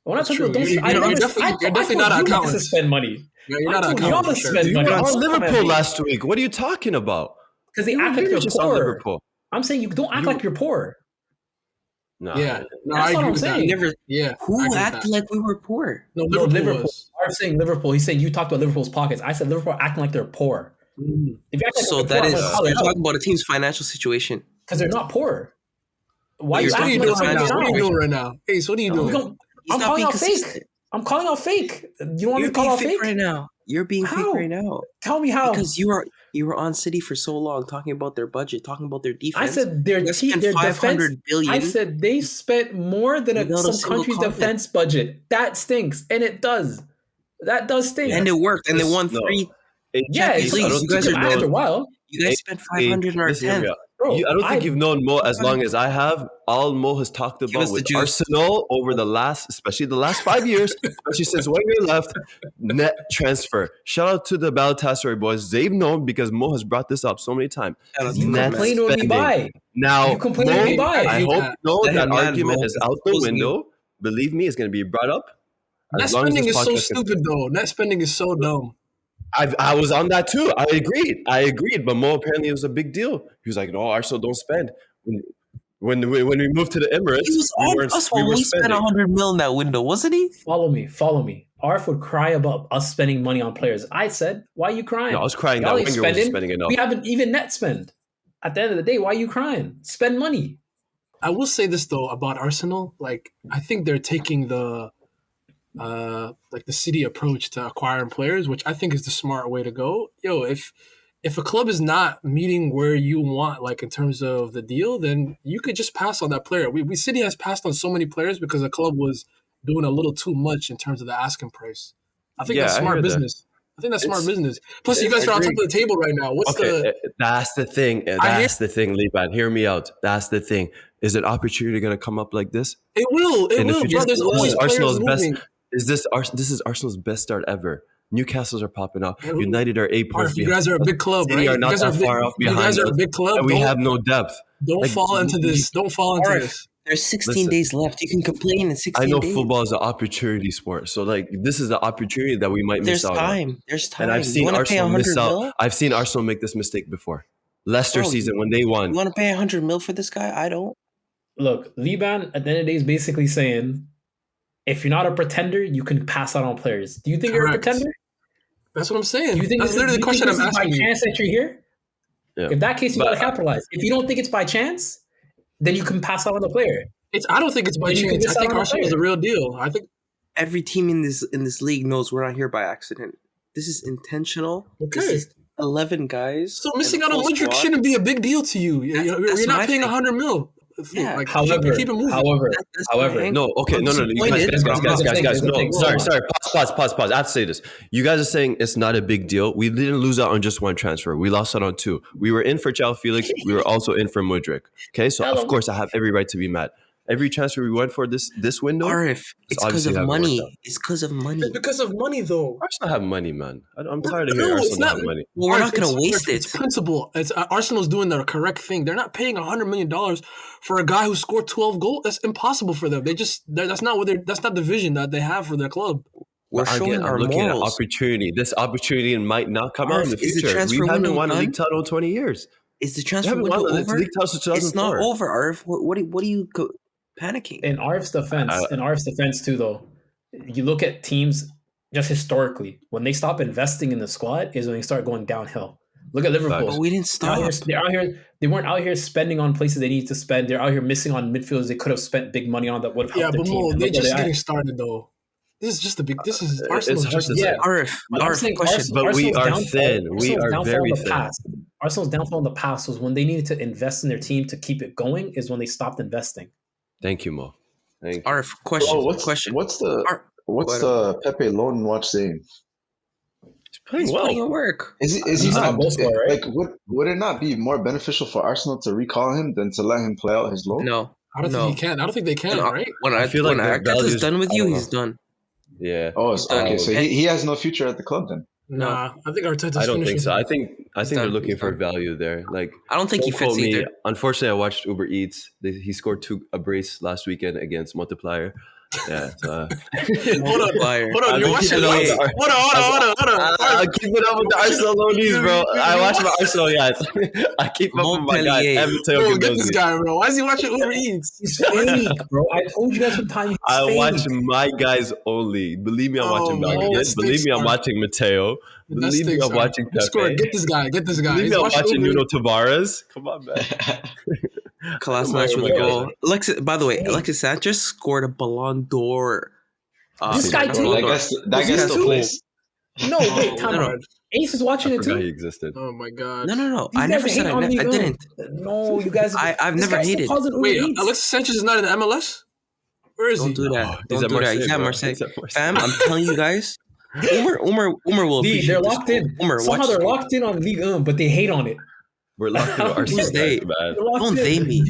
When That's I tell people true. don't, You're definitely not I an told you not to accountant. spend money. Yeah, you're I not an told y'all accountant to for sure. spend You money. were on Don't come at Liverpool me. last week. What are you talking about? Because they You act like were they're just on poor. Liverpool. I'm saying you don't act like you're poor. No. Yeah, no, That's I what agree I'm with that. saying. Never. Yeah, I Who agree with acted that. like we were poor? No, No, Liverpool Liverpool. was. I'm saying Liverpool. He's saying you talked about Liverpool's pockets. I said Liverpool acting like they're poor. If you act like So they're that poor, is. I'm gonna call You're it out talking about a team's financial situation. because they're not poor. Why You're you Ace, what are you acting doing like right now? they're What are you not? doing right now? Ace, what are you No. doing? I'm not calling being out fake. consistent. I'm calling out fake. You don't want me You're to call being out fake fake right now. You're being fake How? right now. Tell me how. Because you were on City for so long talking about their budget, talking about their defense. I said their They spent defense. 500 billion. I said they spent more than without a some single country's comment. defense budget. That stinks, and it does. That does stink. And it worked, and they won No. 3 Yeah, Champions it's, League. it You took guys them are after a known. while. You guys spent 500 in our Listen, hear me 10th. out. Bro, I don't think you've known Mo as long as I have. All Mo has talked us about the with juice. Arsenal over the last, especially the last 5 years, especially since Wenger left, net transfer. Shout out to the Galatasaray boys. They've known because Mo has brought this up so many times. Shout out to You them, complain man. when we buy. Now, You complain when we Mo, buy. I hope you know Let that him land, argument Mo. is out the Those window. Believe me, it's going to be brought up. Net As long as spending this is so podcast stupid, though. Net spending is so dumb. I was on that too. I agreed. But Mo apparently it was a big deal. He was like, "No, Arsenal don't spend." When we moved to the Emirates, He was on us when we spent 100 mil in that window, wasn't he? Follow me. Arf would cry about us spending money on players. I said, why are you crying? No, I was crying Y'all that ain't Wenger wasn't spending enough. We haven't even net spend. At the end of the day, why are you crying? Spend money. I will say this though about Arsenal. Like, I think they're taking the the City approach to acquiring players, which I think is the smart way to go. Yo, if a club is not meeting where you want, like in terms of the deal, then you could just pass on that player. We City has passed on so many players because the club was doing a little too much in terms of the asking price. I think that's I smart hear that. business. I think that's smart It's- business. Plus, you guys are on top of the table right now. What's the? That's the thing. That's the thing, Liban. Hear me out. That's the thing. Is an opportunity going to come up like this? It will. It in the will, future? bro. There's always players moving. This is Arsenal's best start ever. Newcastle's are popping up. Yeah, United are 8 points You behind. guys are a big club, City right? are not you guys that far off You behind guys are us, a big club. and we have no depth. Don't Like, fall into this. Don't fall into this. There's 16 Listen. days left. You can complain in 16 I know days. football is an opportunity sport, so like this is the opportunity that we might miss There's out on. time. There's time. And I've You seen wanna pay Arsenal miss 100 out. mil? I've seen Arsenal make this mistake before. Leicester Bro, season when they won. You want to pay 100 mil for this guy? I don't. Look, Liban at the end of the day is basically saying, if you're not a pretender, you can pass out on players. Do you think you're a Correct. pretender? That's what I'm saying. Do you think That's this is, literally the do you think question this I'm is by asking you. chance that you're here? Yeah. In that case, you But- got to capitalize. If you don't think it's by chance, then you can pass out on the player. I don't think it's by Then you can chance. I miss out think on a Arsenal is player. the real deal. I think Every team in this league knows we're not here by accident. This is intentional. This Okay. is 11 guys. so. Missing and out a on full Mudryk squad. shouldn't be a big deal to you. You're that's not my paying thing. 100 mil. Yeah. Like, However, keep it moving. That's my however, angle. No, okay, no, I'm you guys, disappointed. guys. There's a No, thing. sorry. Pause. I have to say this. You guys are saying it's not a big deal. We didn't lose out on just one transfer. We lost out on 2. We were in for João Felix. We were also in for Mudryk. Okay, so Tell of him. course I have every right to be mad. Every transfer we went for this window, Arif, it's because of money. It's because of money. It's because of money, though. Arsenal have money, man. I'm tired of hearing Arsenal have money. Well, we're not going to waste it. It's principle. It's Arsenal's doing the correct thing. They're not paying $100 million for a guy who scored 12 goals. That's impossible for them. That's not the vision that they have for their club. We're showing our looking morals. At opportunity. This opportunity might not come out in the future. We haven't won a league title in 20 years. Is the transfer window over? It's not over, Arif. What are you panicking? In Arif's defense too, though, you look at teams just historically, when they stop investing in the squad is when they start going downhill. Look at Liverpool. But we didn't stop. They're out here. They weren't out here spending on places they needed to spend. They're out here missing on midfielders they could have spent big money on that would have helped their team. They're just getting started, though. This is Arsenal's just Arif, question. But we are thin. We are very thin. Arsenal's downfall in the past was when they needed to invest in their team to keep it going is when they stopped investing. Thank you, Mo. Thank you. Arif, question. What's the Pepe loan watch saying? He's playing well. Putting in work. Is he not a goal scorer, right? Like would it not be more beneficial for Arsenal to recall him than to let him play out his loan? No. I don't think he can. I don't think they can, right? When Arteta's done with you, he's done. Yeah. Oh, okay. So he has no future at the club then. Nah, I think Arteta's. I don't think so. I think they're looking for value there. Like, I don't think he fits either. Unfortunately, I watched Uber Eats. He scored a brace last weekend against Multiplier. Yeah. Hold on. You're watching. Hold on. I'll keep it up with the Arsenal loanies, bro. I watch my Arsenal guys. I keep up with my guys. Bro, get this guy, bro. Why is he watching Uber Eats? He's fake, bro. I told you guys one time. I watch my guys only. Believe me, I'm watching Belgium. Believe me, I'm watching Mateo. Believe me, I'm watching Pepe. Get this guy. Believe me, I'm watching Nuno Tavares. Come on, man. Kolasinac with a goal. By the way, Alexis Sanchez scored a Ballon d'Or. This guy too. That guy still plays. No, wait, time out. Ace is watching it too. He existed. Oh my god. No. I never said I didn't. No, you guys. I've never hated. Wait, Alexis Sanchez is not in the MLS? Where is he? Don't do that. Don't do that. He's at Marseille. Fam, I'm telling you guys. Umar will appreciate they're locked in. Somehow they're locked in on Ligue 1, but they hate on it. We're locked in. Who's they? Don't they me.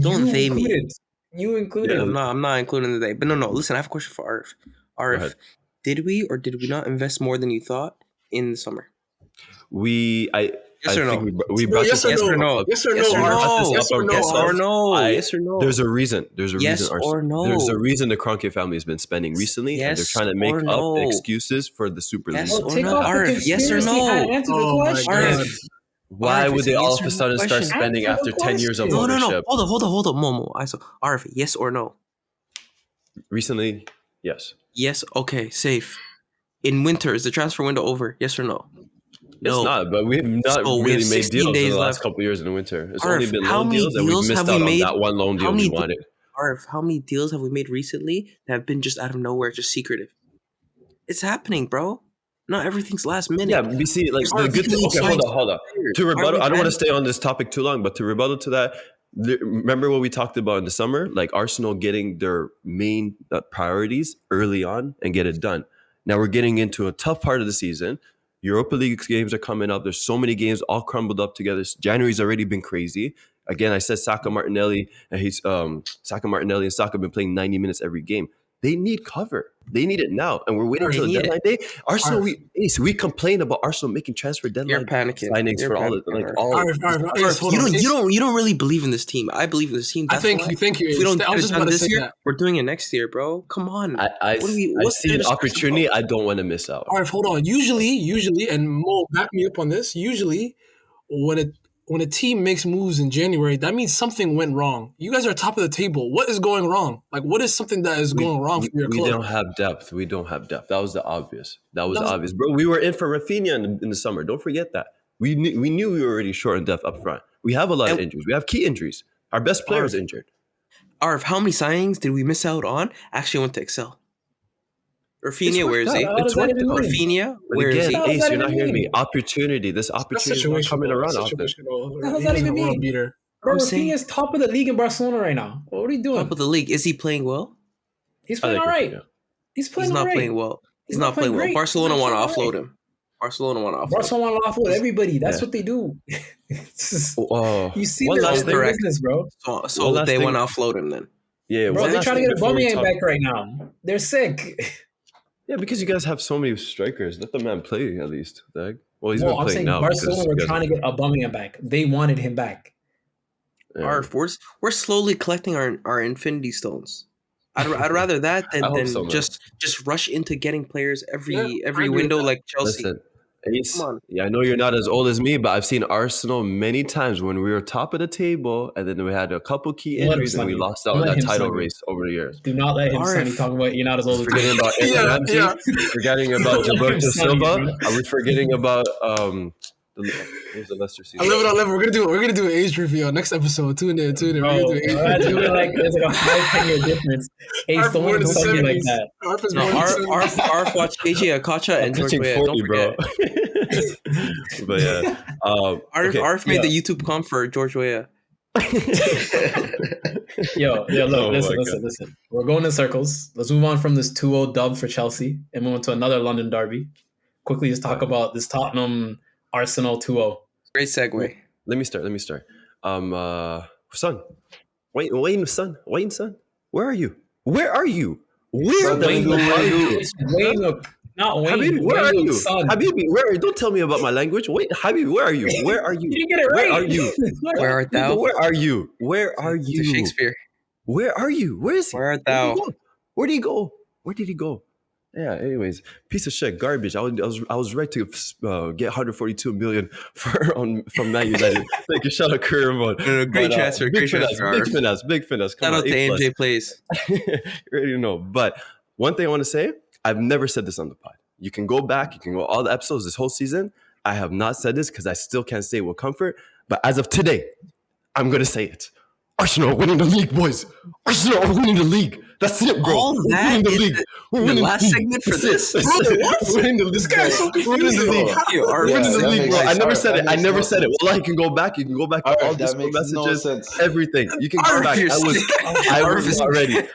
Don't they me. You included. Yeah, I'm not including the day. But no. Listen, I have a question for Arif. Arif, did we or did we not invest more than you thought in the summer? Yes or no? We brought yes or no? Yes or no? There's a reason. There's a yes reason. Or no? There's a reason the Kroenke family has been spending recently, and they're trying to make up excuses for the Super League. Yes or no? Arif, yes or no? Arif. Why would they all of a sudden start spending after 10 years of ownership? No. Hold on. Momo. Arif, yes or no? Recently, yes. Yes. Okay. Safe. In winter, is the transfer window over? Yes or no? It's not, but we have not really made deals in the last couple of years in the winter. It's only been loan deals, and we've missed out on that one loan deal we wanted. Arif, how many deals have we made recently that have been just out of nowhere, just secretive? It's happening, bro. Not everything's last minute. Yeah, we see, like, the good thing. Okay, hold on. To rebuttal, I don't want to stay on this topic too long, but to rebuttal to that, remember what we talked about in the summer? Like, Arsenal getting their main priorities early on and get it done. Now we're getting into a tough part of the season. Europa League games are coming up. There's so many games all crumbled up together. January's already been crazy. Again, I said Saka Martinelli and Saka have been playing 90 minutes every game. They need cover. They need it now, and we're waiting until the deadline day. Arsenal, we complain about Arsenal making transfer deadline signings for all of You don't really believe in this team. I believe in this team. That's you think you. If we don't get it done this year, we're doing it next year, bro. Come on. I see an opportunity. I don't want to miss out. All right, hold on. Usually, and Mo, back me up on this. Usually, when a team makes moves in January, that means something went wrong. You guys are top of the table. What is going wrong? Like, what is something that is going wrong for your club? We don't have depth. That was the obvious. Obvious. Bro, we were in for Rafinha in the summer. Don't forget that. We knew we were already short in depth up front. We have a lot of injuries. We have key injuries. Our best player is injured. Arif, how many signings did we miss out on? Actually went to Excel. Rafinha, where is he? Rafinha, where is he? Ace, you're not hearing me. Opportunity. This opportunity is coming around often. What does that even mean? Bro, Rafinha is top of the league in Barcelona right now. What are you doing? Top of the league. Is he playing well? He's playing all right. He's not playing well. He's not playing well. Barcelona want to offload him. Barcelona want to offload. Barcelona want to offload everybody. That's what they do. You see one last their thing. business, bro. So they want to offload him then. Yeah, bro, they're trying to get Aubameyang back right now. They're sick. Yeah, because you guys have so many strikers. Let the man play at least. Well, he's been I'm playing saying now. Barcelona were trying to get Aubameyang back. They wanted him back. Yeah. Arf, we're slowly collecting our Infinity Stones. I'd rather that than so, just rush into getting players every agree window with like Chelsea. Listen, Ace, Come on. yeah, I know you're not as old as me, but I've seen Arsenal many times when we were top of the table, and then we had a couple key injuries, and we lost out on that title race over the years. Do not let him Sonny talk about you're not as old as Forgetting about Aaron Ramsey, forgetting about Gilberto Silva. I was forgetting about the Leicester season. I love it. We're gonna do an age review next episode. Tune in. We're gonna do an age review. There's like a 5-10 year difference. Ace, don't want to tell me like that. Arf watch AJ Akacha and George Weah. Don't forget. But yeah, Arf made the YouTube comp for George Weah. Yo, look, listen. We're going in circles. Let's move on from this 2-0 dub for Chelsea and move on to another London derby. Quickly, just talk about this Tottenham Arsenal 2-0. Great segue. Let me start. Son. Wayne, son. Where are you? Where not Wayne. Habibi, where are you? Son. Habibi, where are you? Don't tell me about my language. Wait, Habibi, where are you? Where are you? You didn't get it right. Where are you? Where art thou? Where are you? Where are you? Shakespeare. Where are you? Where is he? Where art thou? Where did he go? Yeah. Anyways, piece of shit, garbage. I was right to get 142 million from Man United. Thank you, shout out career mode. Great transfer. Big finesse. Shout out to AMJ plays. You already know. But one thing I want to say, I've never said this on the pod. You can go back. You can go all the episodes this whole season. I have not said this because I still can't say it with comfort. But as of today, I'm going to say it. Arsenal are winning the league, boys. Arsenal are winning the league. That's it, bro. All We're winning the league. We're winning the last segment for this. Brother, what? We're winning the league. This guy's so confusing. We're winning the league. We're winning the league, bro. I never said it. Well, you can go back. You can go back to all Discord messages, everything. You can go back. I was not ready.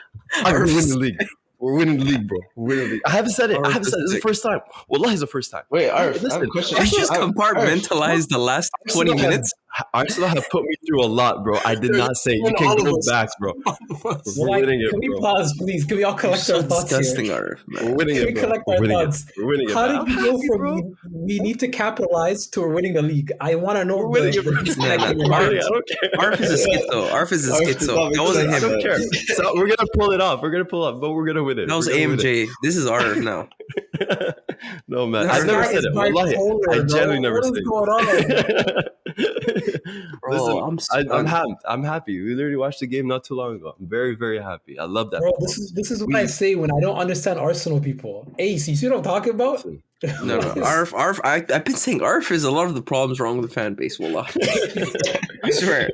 We're winning the league. We're winning the league, bro. We're winning the league. I haven't said it. This is the first time. Wallahi, it's the first time. Wait, Arf, I have a question. You just compartmentalized the last 20 minutes. Arsenal have put me through a lot, bro. I did not say you can go back, bro. We're winning it, bro. Can we pause, please? Can we all collect our thoughts disgusting, here? We're winning it, bro. Collect our thoughts. We're winning it. How did you go from we need to capitalize to we're winning the league? I want to know. We're winning it, bro. I don't care. Arf is a schizo. That wasn't him. I don't care. So we're gonna pull it off. But we're gonna win it. That was AMJ. This is Arf now. No, man. I never said it. Wallahi, I genuinely never said it. Listen, I'm happy. We literally watched the game not too long ago. I'm very, very happy. I love that. Bro, this is what I say when I don't understand Arsenal people. Ace, you see what I'm talking about? No. Arf. I've been saying Arf is a lot of the problems wrong with the fan base. Wallah. I swear.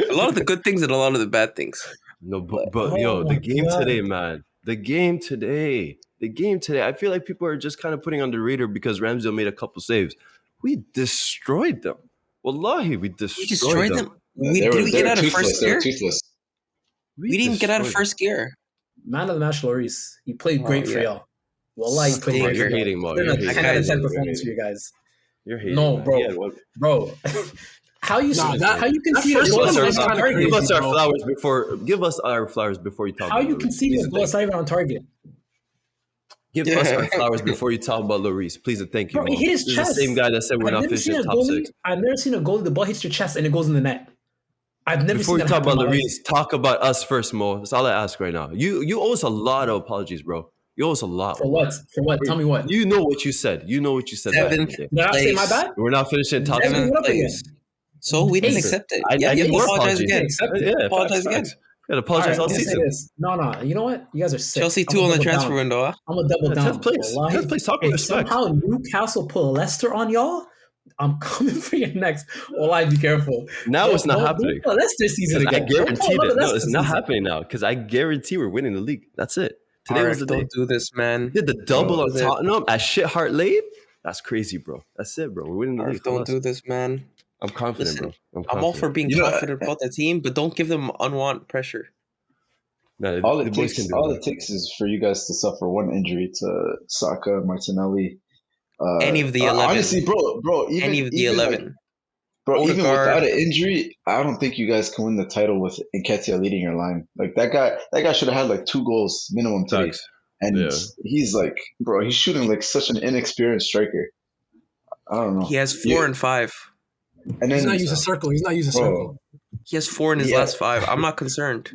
A lot of the good things and a lot of the bad things. No, but yo, the game today, man. The game today. I feel like people are just kind of putting on the radar because Ramsdale made a couple saves. We destroyed them. Wallahi, we destroyed them. Did we get out of first gear? We didn't get out of first gear. Man of the match, Lloris. He played great for y'all. Wallahi, he played great. You're hating, Mo. I can't understand performance for you guys. You're hating. No, bro. How you concede a goal? Give us our flowers before you talk. How you concede a goal? It's not even on target. Give us our flowers before you talk about Lloris, please and thank you. Bro, he hit his chest. The same guy that said we're not finishing top 6. I've never seen a goalie. The ball hits your chest and it goes in the net. I've never Before seen you talk about Lloris, talk about us first, Mo. That's all I ask right now. You owe us a lot of apologies, bro. You owe us a lot. For what? Tell me what. You know what you said. Did I say my bad? We're not finishing top 6. So we didn't accept it. I need more apologize apologies. again. Apologize again. Gotta apologize all season. No. You know what? You guys are sick. Chelsea 2 on the transfer window. Huh? I'm gonna double down. 10th place. Talk with respect. Somehow Newcastle put Leicester on y'all. I'm coming for you next. Wallahi, be careful. Now it's not happening. Leicester season again. I guarantee it. No, it's not happening now because I guarantee we're winning the league. That's it. Today was the day. Don't do this, man. Did the double on Tottenham at shit Heart Lane? That's crazy, bro. That's it, bro. We're winning the league. Don't do this, man. I'm confident, bro. I'm all for being confident about the team, but don't give them unwanted pressure. No, all it takes is for you guys to suffer one injury to Saka, Martinelli, Any of the 11. Honestly, bro, Any of the even like 11. bro, even Odegaard. without an injury, I don't think you guys can win the title with Nketiah leading your line. Like that guy should have had like 2 goals minimum today. Facts. And Yeah. he's like, bro, he's shooting like such an inexperienced striker. I don't know. He has 4 and 5. And He's then, not using circle. He's not using circle. bro, He has 4 in his yeah, last 5. I'm not concerned.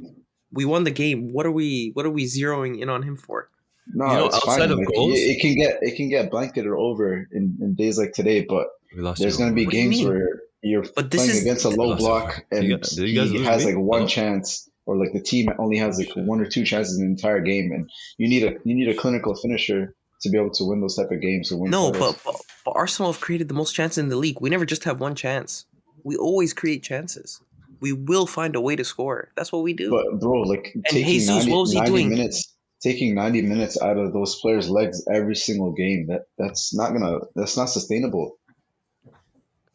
We won the game. What are we zeroing in on him for? no, it's outside fine. of Like goals, it can get blanketed over in days like today, but we lost. there's gonna be What do you games mean? where you're But this playing is against a low lost block Did you and guys- did you guys he lose has me? like one Hello? chance, or like the team only has like Shit. 1 or 2 chances in the entire game, and you need a clinical finisher to be able to win those type of games and win No, titles. but Arsenal have created the most chances in the league. We never just have one chance. We always create chances. We will find a way to score. That's what we do. But bro, like And taking Jesus, 90, what was he 90 doing? minutes, taking 90 minutes out of those players' legs every single game, that's not sustainable.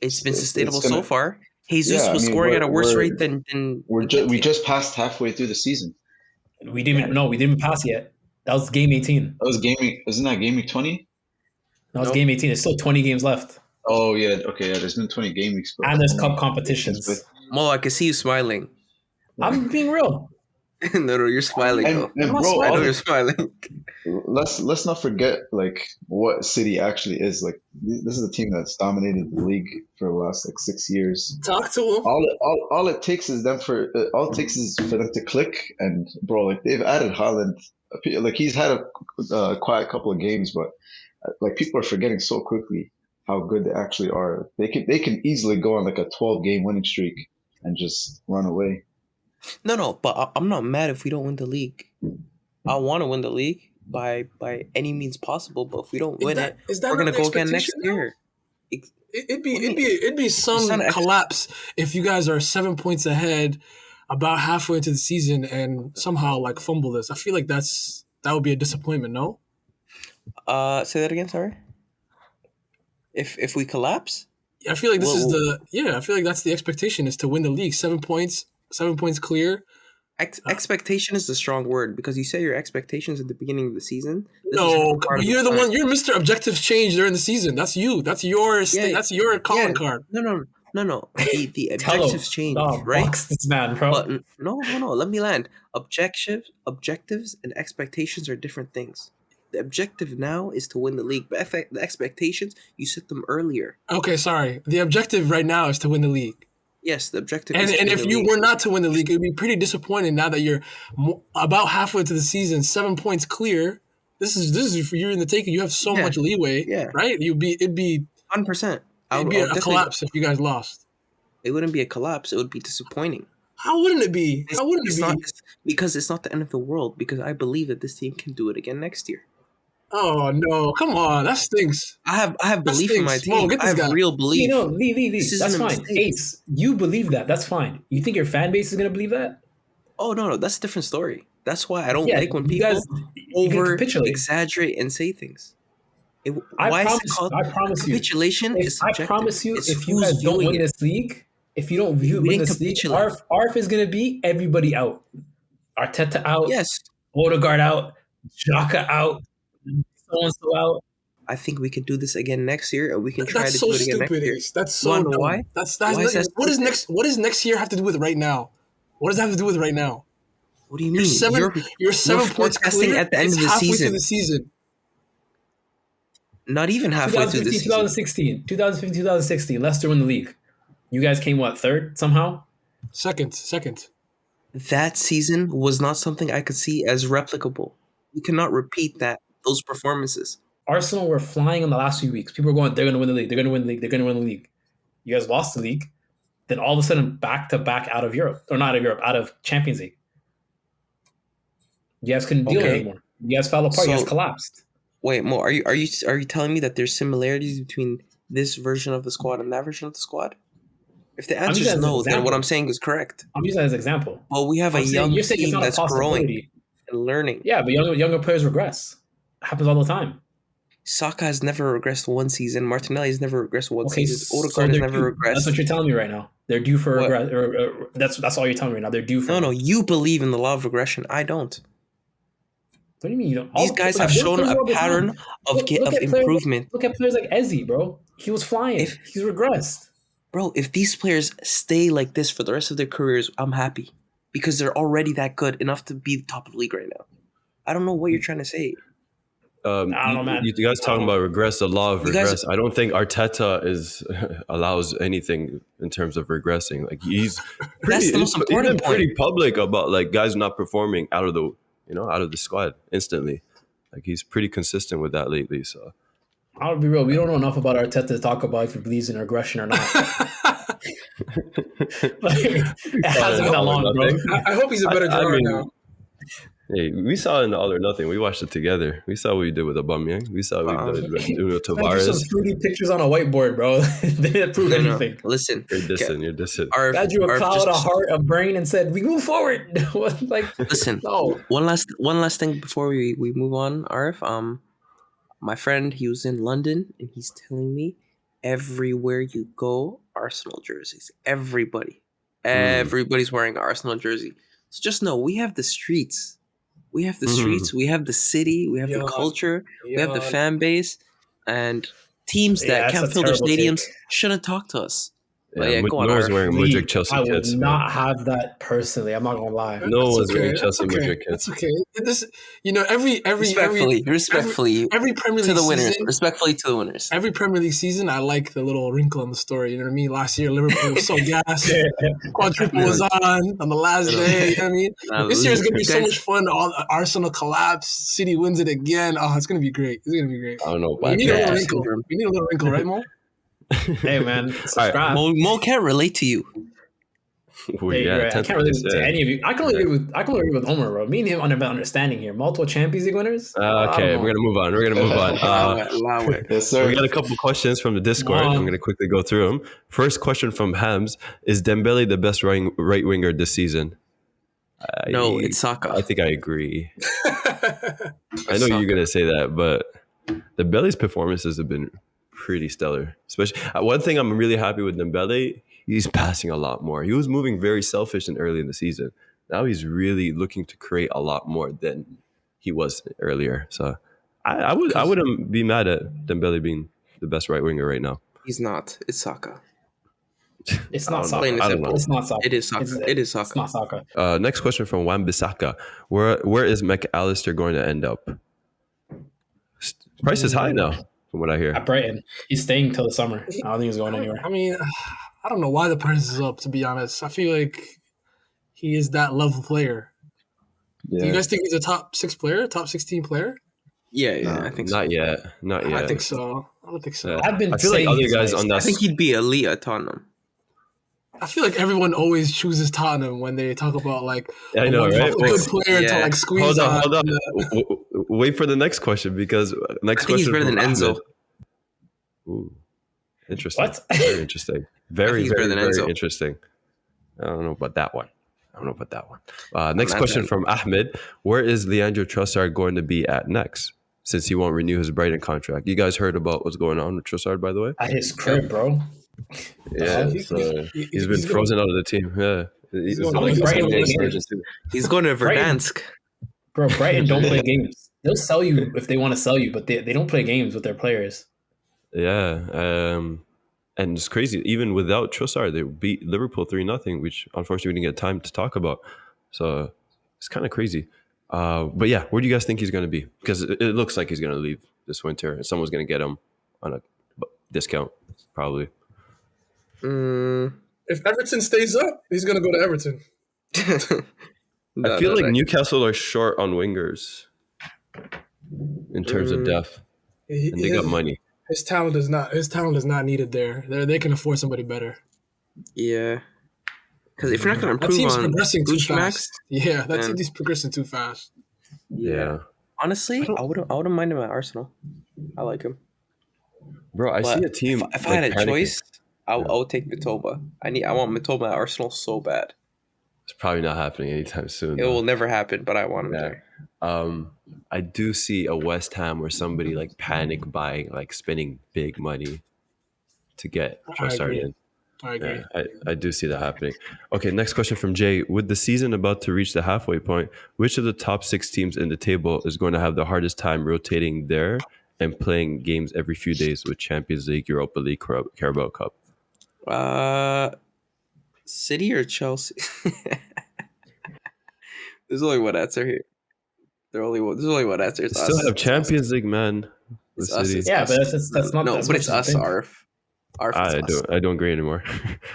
It's been It's sustainable gonna, so far. Jesus yeah. I was mean, scoring at a worse we're rate than we Nketiah. just passed halfway through the season. We didn't pass yet. That was game 18. That was gaming. Isn't that gaming 20? That was Nope. game 18. There's still 20 games left. Oh yeah, okay, yeah. There's been 20 game weeks, but And there's cup but competitions. Mo, I can see you smiling. I'm being real. No, you're smiling though. and I'm not bro, I know all you're smiling. let's not forget like what City actually is. Like this is a team that's dominated the league for the last like 6 years. Talk to him. All it takes is all it takes is for them to click, and bro, like they've added Haaland. Like he's had a quiet couple of games, but like people are forgetting so quickly how good they actually are. They can easily go on like a 12-game winning streak and just run away. No, but I'm not mad if we don't win the league. I want to win the league by any means possible, but if we don't win it, Is that we're gonna not the go again next expectation now? year. It'd be some not an collapse if you guys are 7 points ahead, about halfway into the season, and somehow like fumble this. I feel like that would be a disappointment. No. Say that again. Sorry. If we collapse, I feel like this is Well- I feel like that's the expectation, is to win the league. 7 points clear. expectation is the strong word, because you set your expectations at the beginning of the season. This is No, part of you're the plan. one. You're Mr. Objectives change during the season. That's you. That's your that's your calling card. No. The Tell him. objectives change, No, right? box this man, bro. But no. Let me land. Objectives, and expectations are different things. The objective now is to win the league, but the expectations, you set them earlier. Okay, sorry. The objective right now is to win the league. Yes, the objective. And is to and win if the you league. were not to win the league, it would be pretty disappointing now that you're about halfway into the season, 7 points clear. This is for you in the taking. You have so much leeway, right? It'd be 100%. a collapse if you guys lost. It wouldn't be a collapse. It would be disappointing. How wouldn't it be? How wouldn't it be? Because it's not the end of the world. Because I believe that this team can do it again next year. Oh no! Come on, that stinks. I have belief in my stinks. Mo, team. get I this have guy. real belief. Lee. This That's isn't a fine. mistake. Ace, you believe that. That's fine. You think your fan base is gonna believe that? Oh no, that's a different story. That's why I don't Yeah, like when you people guys- you can over capitulate. exaggerate and say things. I Why is promise. it called I promise you. capitulation? Is I subjective. promise you, It's if you who's guys don't viewing win it. this league, if you don't We win didn't this league, capitulate. Arf is gonna be everybody out. Arteta out. Yes, Odegaard out. Xhaka out. So and so out. I think we can do this again next year, and we can try That's to so do it again stupid. next year. Ace. That's so Wanna know dumb. why? That's Why is that what is stupid? next? What does next year have to do with right now? What does that have to do with right now? What do you mean? You're 7 points forecasting clear at the end It's of the halfway season. through the season. Not even halfway through the 2015, season. 2016, Leicester won the league. You guys came what, third somehow? Second. That season was not something I could see as replicable. You cannot repeat those performances. Arsenal were flying in the last few weeks. People were going, they're going to win the league. They're going to win the league. They're going to win the league. You guys lost the league. Then all of a sudden, back to back out of Europe, or not out of Europe, out of Champions League. You guys couldn't deal Okay. anymore. You guys fell apart. You guys So- collapsed. Wait, Mo, are you telling me that there's similarities between this version of the squad and that version of the squad? If the answer using is that as an no, then example. what I'm saying is correct. I'm using that as an example. Well, we have a I'm saying- young you're saying it's team not a that's growing possibility. and learning. Yeah, but younger players regress. It happens all the time. Saka has never regressed one season. Martinelli has never regressed one Okay, season. so Odegaard has they're never due. That's regressed. what you're telling me right now. They're due for What? regress. That's all you're telling me right now. They're due for. No, you believe in the law of regression. I don't. What do you mean you don't? These guys have shown a pattern of improvement. Look at players like Ezzy, bro. He was flying. He's regressed. Bro, if these players stay like this for the rest of their careers, I'm happy. Because they're already that good enough to be the top of the league right now. I don't know what you're trying to say. I don't know, man. You guys talking about regress, the law of regress. I don't think Arteta allows anything in terms of regressing. Like he's pretty public about like guys not performing out of the squad instantly. Like he's pretty consistent with that lately. So I'll be real. We don't know enough about Arteta to talk about if he believes in regression or not. It hasn't been that long, bro. I hope he's a better drawer now. Hey, we saw in the All or Nothing. We watched it together. We saw what you did with Aubameyang. We saw what you did with Tavares. Some fruity pictures on a whiteboard, bro. They didn't prove anything. Listen, you're dissing. I drew a cloud, a heart, a brain, and said, "We move forward." Listen, no. One last thing before we move on, Arif. My friend, he was in London, and he's telling me everywhere you go, Arsenal jerseys. Everybody's wearing an Arsenal jersey. So just know we have the streets. We have the streets, we have the city, we have the culture, we have the fan base, and teams that can't fill their stadiums shouldn't talk to us. Go on. Wearing Mudryk Chelsea kits. I would not have that personally. I'm not gonna lie. No one's wearing Chelsea Mudryk kits. That's okay. This, every respectfully every Premier League to the winners. season, respectfully to the winners. Every Premier League season, I like the little wrinkle in the story. You know what I mean? Last year, Liverpool was so gassed. Quadruple was on the last day. You know what I mean? This year is gonna be so much fun. All Arsenal collapse, City wins it again. Oh, it's gonna be great. I don't know. We need a little wrinkle. We need a little wrinkle, right, Mo? Hey man, subscribe. Right. Mo can't relate to you. I can't relate to any of you. I can only agree with Umar, bro. Me and him on about understanding here. Multiple Champions League winners. Okay, we're gonna move on. Allow it. Yes, sir. We got a couple questions from the Discord. I'm gonna quickly go through them. First question from Hams: is Dembele the best right winger this season? No, it's Saka. I think I agree. I know you're gonna say that, but Dembele's performances have been pretty stellar. Especially one thing I'm really happy with Dembele, he's passing a lot more. He was moving very selfish early in the season. Now he's really looking to create a lot more than he was earlier. So I wouldn't be mad at Dembele being the best right winger right now. He's not. It's Saka. It's not Saka. It's not Saka. It is Saka. It is Saka. It's not Saka. Next question from Wan-Bissaka. Where is McAllister going to end up? Price is high now, from what I hear. At Brighton. He's staying till the summer. I don't think he's going anywhere. I mean, I don't know why the price is up, to be honest. I feel like he is that level player. Yeah. Do you guys think he's a top 6 player, top 16 player? Yeah, I think so. Not yet. I think so. I don't think so. Yeah. I feel like other guys on that. I think he'd be elite at Tottenham. I feel like everyone always chooses Tottenham when they talk about like I know, right? A good player to like squeeze. Hold on. Wait for the next question because next question. He's better than Enzo. Ooh, interesting. What? Very interesting. Very interesting. I don't know about that one. Next question from Ahmed. Where is Leandro Trossard going to be at next? Since he won't renew his Brighton contract. You guys heard about what's going on with Trossard, by the way? At his crib, bro. Yeah, he's been frozen out of the team. Yeah, he's going to Verdansk. Bro, Brighton don't play games. They'll sell you if they want to sell you, but they don't play games with their players. Yeah, and it's crazy. Even without Trossard, they beat Liverpool 3-0, which unfortunately we didn't get time to talk about. So it's kind of crazy. But yeah, where do you guys think he's going to be? Because it looks like he's going to leave this winter, and someone's going to get him on a discount, probably. If Everton stays up, he's going to go to Everton. I feel like Newcastle are short on wingers in terms of depth, and they got money. His talent is not needed there. They can afford somebody better. Yeah, because if you're not going to improve team's on progressing too Max, fast. Team's progressing too fast. Yeah. Honestly, I wouldn't mind him at Arsenal. I like him, bro. I see a team. If I had a choice, I would take Mitoma. I want Mitoma at Arsenal so bad. It's probably not happening anytime soon. It will never happen, but I want him there. I do see a West Ham where somebody like panic buying, like spending big money to get Trossard in. I agree. Yeah, I do see that happening. Okay, next question from Jay. With the season about to reach the halfway point, which of the top 6 teams in the table is going to have the hardest time rotating there and playing games every few days with Champions League, Europa League, Carabao Cup? City or Chelsea? There's only one answer here. There's only one answer. It's Still us. have Champions League, man. It's The us. City. It's Yeah, us. but that's not No, as but much it's as you us, think. Arf. Arf, it's us. I don't agree anymore.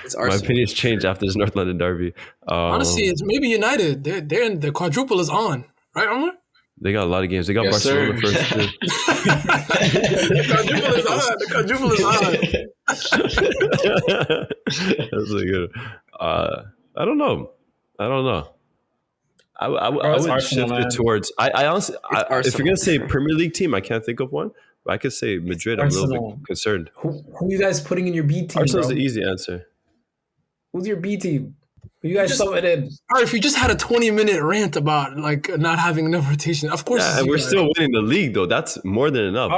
It's My Arsenal. opinions changed after this North London derby. Honestly, it's maybe United. They're in the quadruple is on, right, Omar? They got a lot of games. They got Yes, Barcelona sir. first too. The quadruple is on. That's really good. I don't know. I would Arsenal, shift man. it towards. I honestly, if you're Arsenal. gonna say Premier League team, I can't think of one. But I could say Madrid. I'm a little Arsenal. bit concerned. Who are you guys putting in your B team, Arsenal's bro? the easy answer. Who's your B team? Who you guys Just- subbing in? All right, if you just had a 20-minute rant about like not having enough rotation, of course. Yeah, it's and you we're guys. still winning the league though. That's more than enough.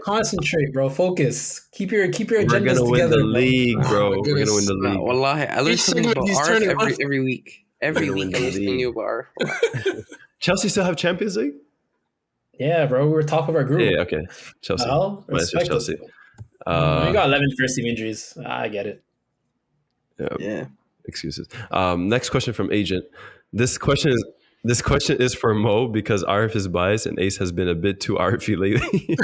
Concentrate, bro. Focus. Keep your We're agendas gonna win together, the bro. league, Oh, bro. my We're gonna win goodness. the league. Wallahi, I learn Each something segment about he's Arf turning every left. week. Every We're gonna week, win I'm the something league. new about Arf. Chelsea still have Champions League? Yeah, bro. We were top of our group. Yeah, okay. Chelsea. Well, My answer is respect us. Chelsea. We got 11 first team injuries. I get it. Yeah. Excuses. Next question from Agent. This question is for Mo because Arif is biased and Ace has been a bit too Arify lately.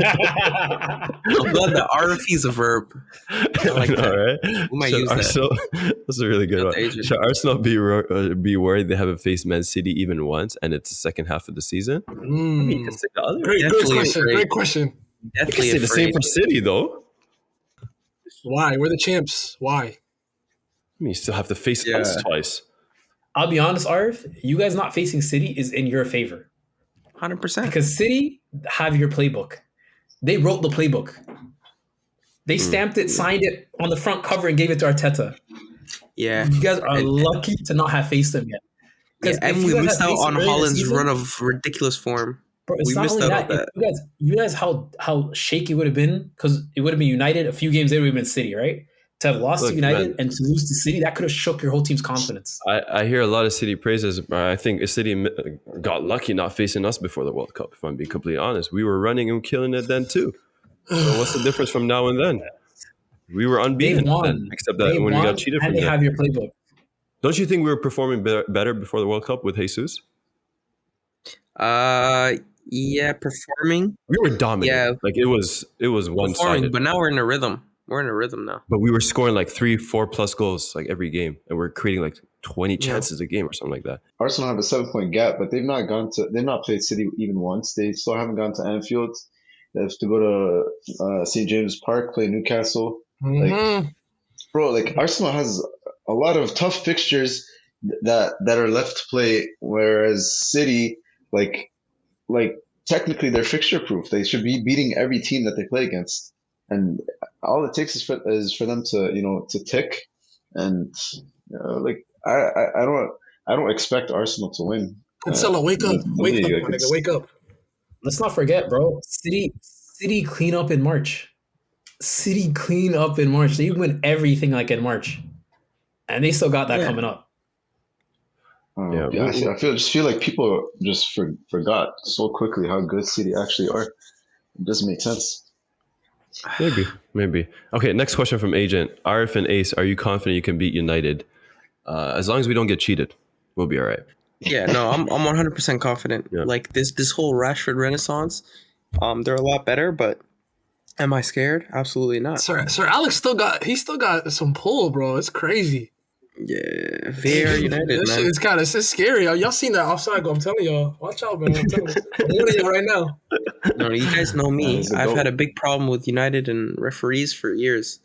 I'm glad that RFE is a verb. I like that. All right. We might Should use that. Arsenal, that's a really good Not one. the Agent. Should Arsenal be worried they haven't faced Man City even once and it's the second half of the season? I mean, you can say the other. Great Definitely question. afraid. Great question. You can Definitely say the same afraid. for City though. Why? We're the champs. Why? I mean, you still have to face us twice. I'll be honest, Arf. You guys not facing City is in your favor 100%. because City have your playbook. They wrote the playbook. They stamped it, signed it on the front cover, and gave it to Arteta. Yeah. You guys are lucky to not have faced them yet. Yeah, and if we you guys missed had out faced them on earlier this Holland's season- run of ridiculous form. Bro, it's We not missed only out on that. If you guys, how shaky it would have been because it would have been United. A few games there would have been City, right? To have lost Look, to United man. and to lose to City, that could have shook your whole team's confidence. I hear a lot of City praises, but I think City got lucky not facing us before the World Cup, if I'm being completely honest. We were running and killing it then too. So what's the difference from now and then? We were They unbeaten, won, then, except that when we got cheated and from they them. have your playbook. Don't you think we were performing better before the World Cup with Jesus? Yeah, performing. We were dominant. Yeah. Like it was one Performing, sided. but now we're in a rhythm. We're in a rhythm now. But we were scoring like 3-4 plus goals like every game, and we're creating like 20 chances a game or something like that. Arsenal have a 7-point gap, but they've not played City even once. They still haven't gone to Anfield. They have to go to St. James Park, play Newcastle. Mhm. Bro, like Arsenal has a lot of tough fixtures that are left to play, whereas City, like technically they're fixture proof. They should be beating every team that they play against, and all it takes is for them to tick, and like I don't expect Arsenal to win. Cancelo, wake up, wake up, my nigga, wake up. Let's not forget, bro. City clean up in March. City clean up in March. They win everything like in March, and they still got that coming up. Yeah, I feel like people just forgot so quickly how good City actually are. It doesn't make sense. Maybe. Okay, next question from Agent. Arif and Ace, are you confident you can beat United? As long as we don't get cheated, we'll be all right. Yeah, no, I'm 100% confident. Yeah. Like this whole Rashford renaissance, they're a lot better, but am I scared? Absolutely not. Sir Alex still got some pull, bro. It's crazy. Yeah, VR United, This shit man. it's scary. Y'all seen that offside goal? I'm telling y'all. Watch out, man. I'm telling you. I'm warning you right now. No, you guys know me. It's a I've goal. had a big problem with United and referees for years.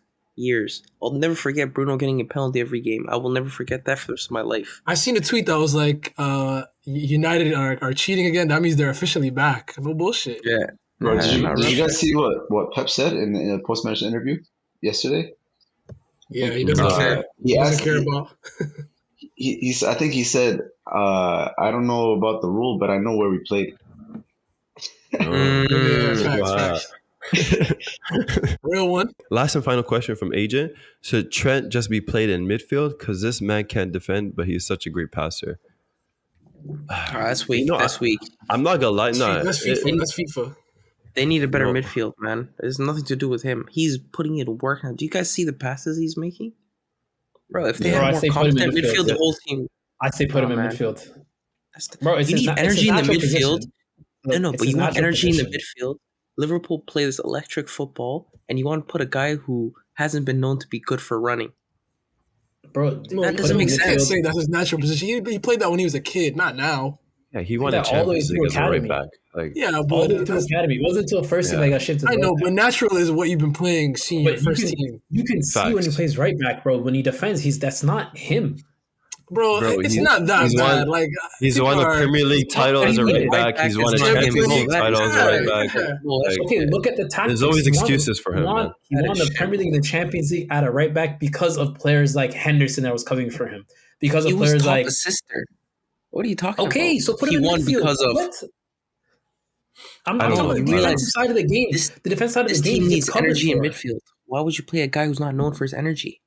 I'll never forget Bruno getting a penalty every game. I will never forget that for the rest of my life. I seen a tweet that was like, United are cheating again. That means they're officially back. No bullshit. Yeah. Bro, Nah, did you not guys really. see what Pep said in a post-match interview yesterday? Yeah, he doesn't care. He He doesn't asked. care about. I think he said, I don't know about the rule, but I know where we played. Yeah, Mm, facts, wow. facts. Real one. Last and final question from Agent. Should Trent just be played in midfield? Because this man can't defend, but he's such a great passer. That's weak. That's weak. I'm not gonna lie. No, That's FIFA. That's FIFA. They need a better midfield, man. There's nothing to do with him. He's putting in work now. Do you guys see the passes he's making? Bro, if they had more competent midfield, the whole team. I say put him in midfield. Bro, you need energy in the midfield. No, but you want energy in the midfield. Liverpool play this electric football, and you want to put a guy who hasn't been known to be good for running. Bro, that doesn't make sense. You can't say that's his natural position. He played that when he was a kid, not now. Yeah, he won the Champions League as a right back. All the way through academy. It wasn't until first team I got shifted. I know, but natural is what you've been playing senior first team. You can see when he plays right back, bro. When he defends, that's not him. Bro, it's not that bad. He's won a Premier League title as a right back. He's won a Champions League title as a right back. Okay, look at the tactics. There's always excuses for him. He won the Premier League and the Champions League at a right back because of players like Henderson that was covering for him. Because of players like sister. What are you talking about? Okay, so put him in midfield. Because of. What? I'm talking about the defensive side of the game. The defense side of the game needs energy in midfield. Why would you play a guy who's not known for his energy?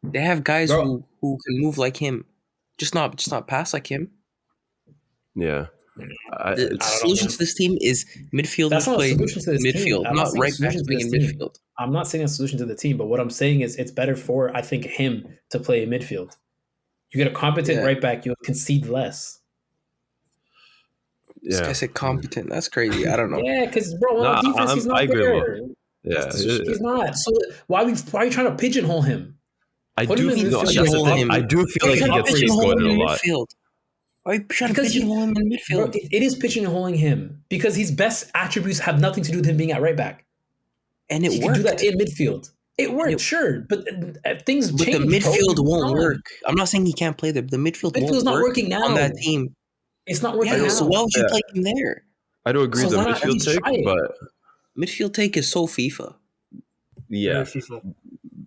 They have guys who can move like him. Just not pass like him. Yeah. The solution to this team is midfield. That's not a solution to this midfield, team. not right back being in midfield. I'm not saying a solution to the team, but what I'm saying is it's better for, I think, him to play in midfield. You get a competent right back, you'll concede less. This guy said competent. That's crazy. I don't know. Yeah, because bro, on defense he's not there. Yeah, he's not. So why are you trying to pigeonhole him? I do feel like he gets scapegoated a lot. Why are you trying to pigeonhole him in midfield? Bro, it is pigeonholing him because his best attributes have nothing to do with him being at right back. And it worked. He can do that in midfield. It worked, sure, but things change. But the midfield won't work. I'm not saying he can't play there. The midfield's not working now on that team. It's not working now. So why would you play him there? I don't agree with the midfield take, but midfield take is so FIFA. Yeah,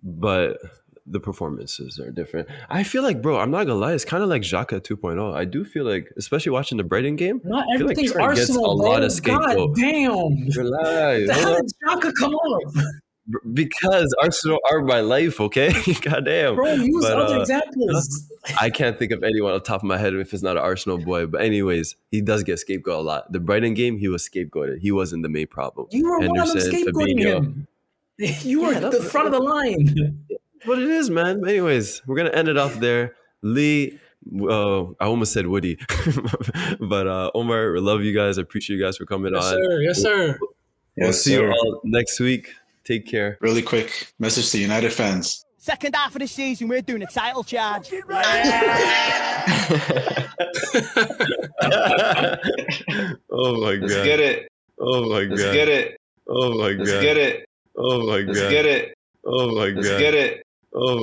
but the performances are different. I feel like, bro, I'm not gonna lie, it's kind of like Xhaka 2.0. I do feel like, especially watching the Brighton game, not I feel everything's like Arsenal, gets a lot of scapegoat. God damn. Relax. How did Xhaka come off? Because Arsenal are my life, okay? Goddamn. Bro, use other examples. I can't think of anyone on the top of my head if it's not an Arsenal boy. But anyways, he does get scapegoat a lot. The Brighton game, he was scapegoated. He wasn't the main problem. You were one of them scapegoating him. You were at the front of the line. What it is, man. Anyways, we're going to end it off there. Lee, I almost said Woody. But Omar, we love you guys. I appreciate you guys for coming on. Sir. Yes, sir. We'll see you all next week. Take care. Really quick message to United fans. Second half of the season, we're doing a title charge. Oh my God. Let's get it. Oh my God. Let's get it. Oh my God. Let's get it. Oh my God. Let's get it. Oh my God. Let's get it. Oh my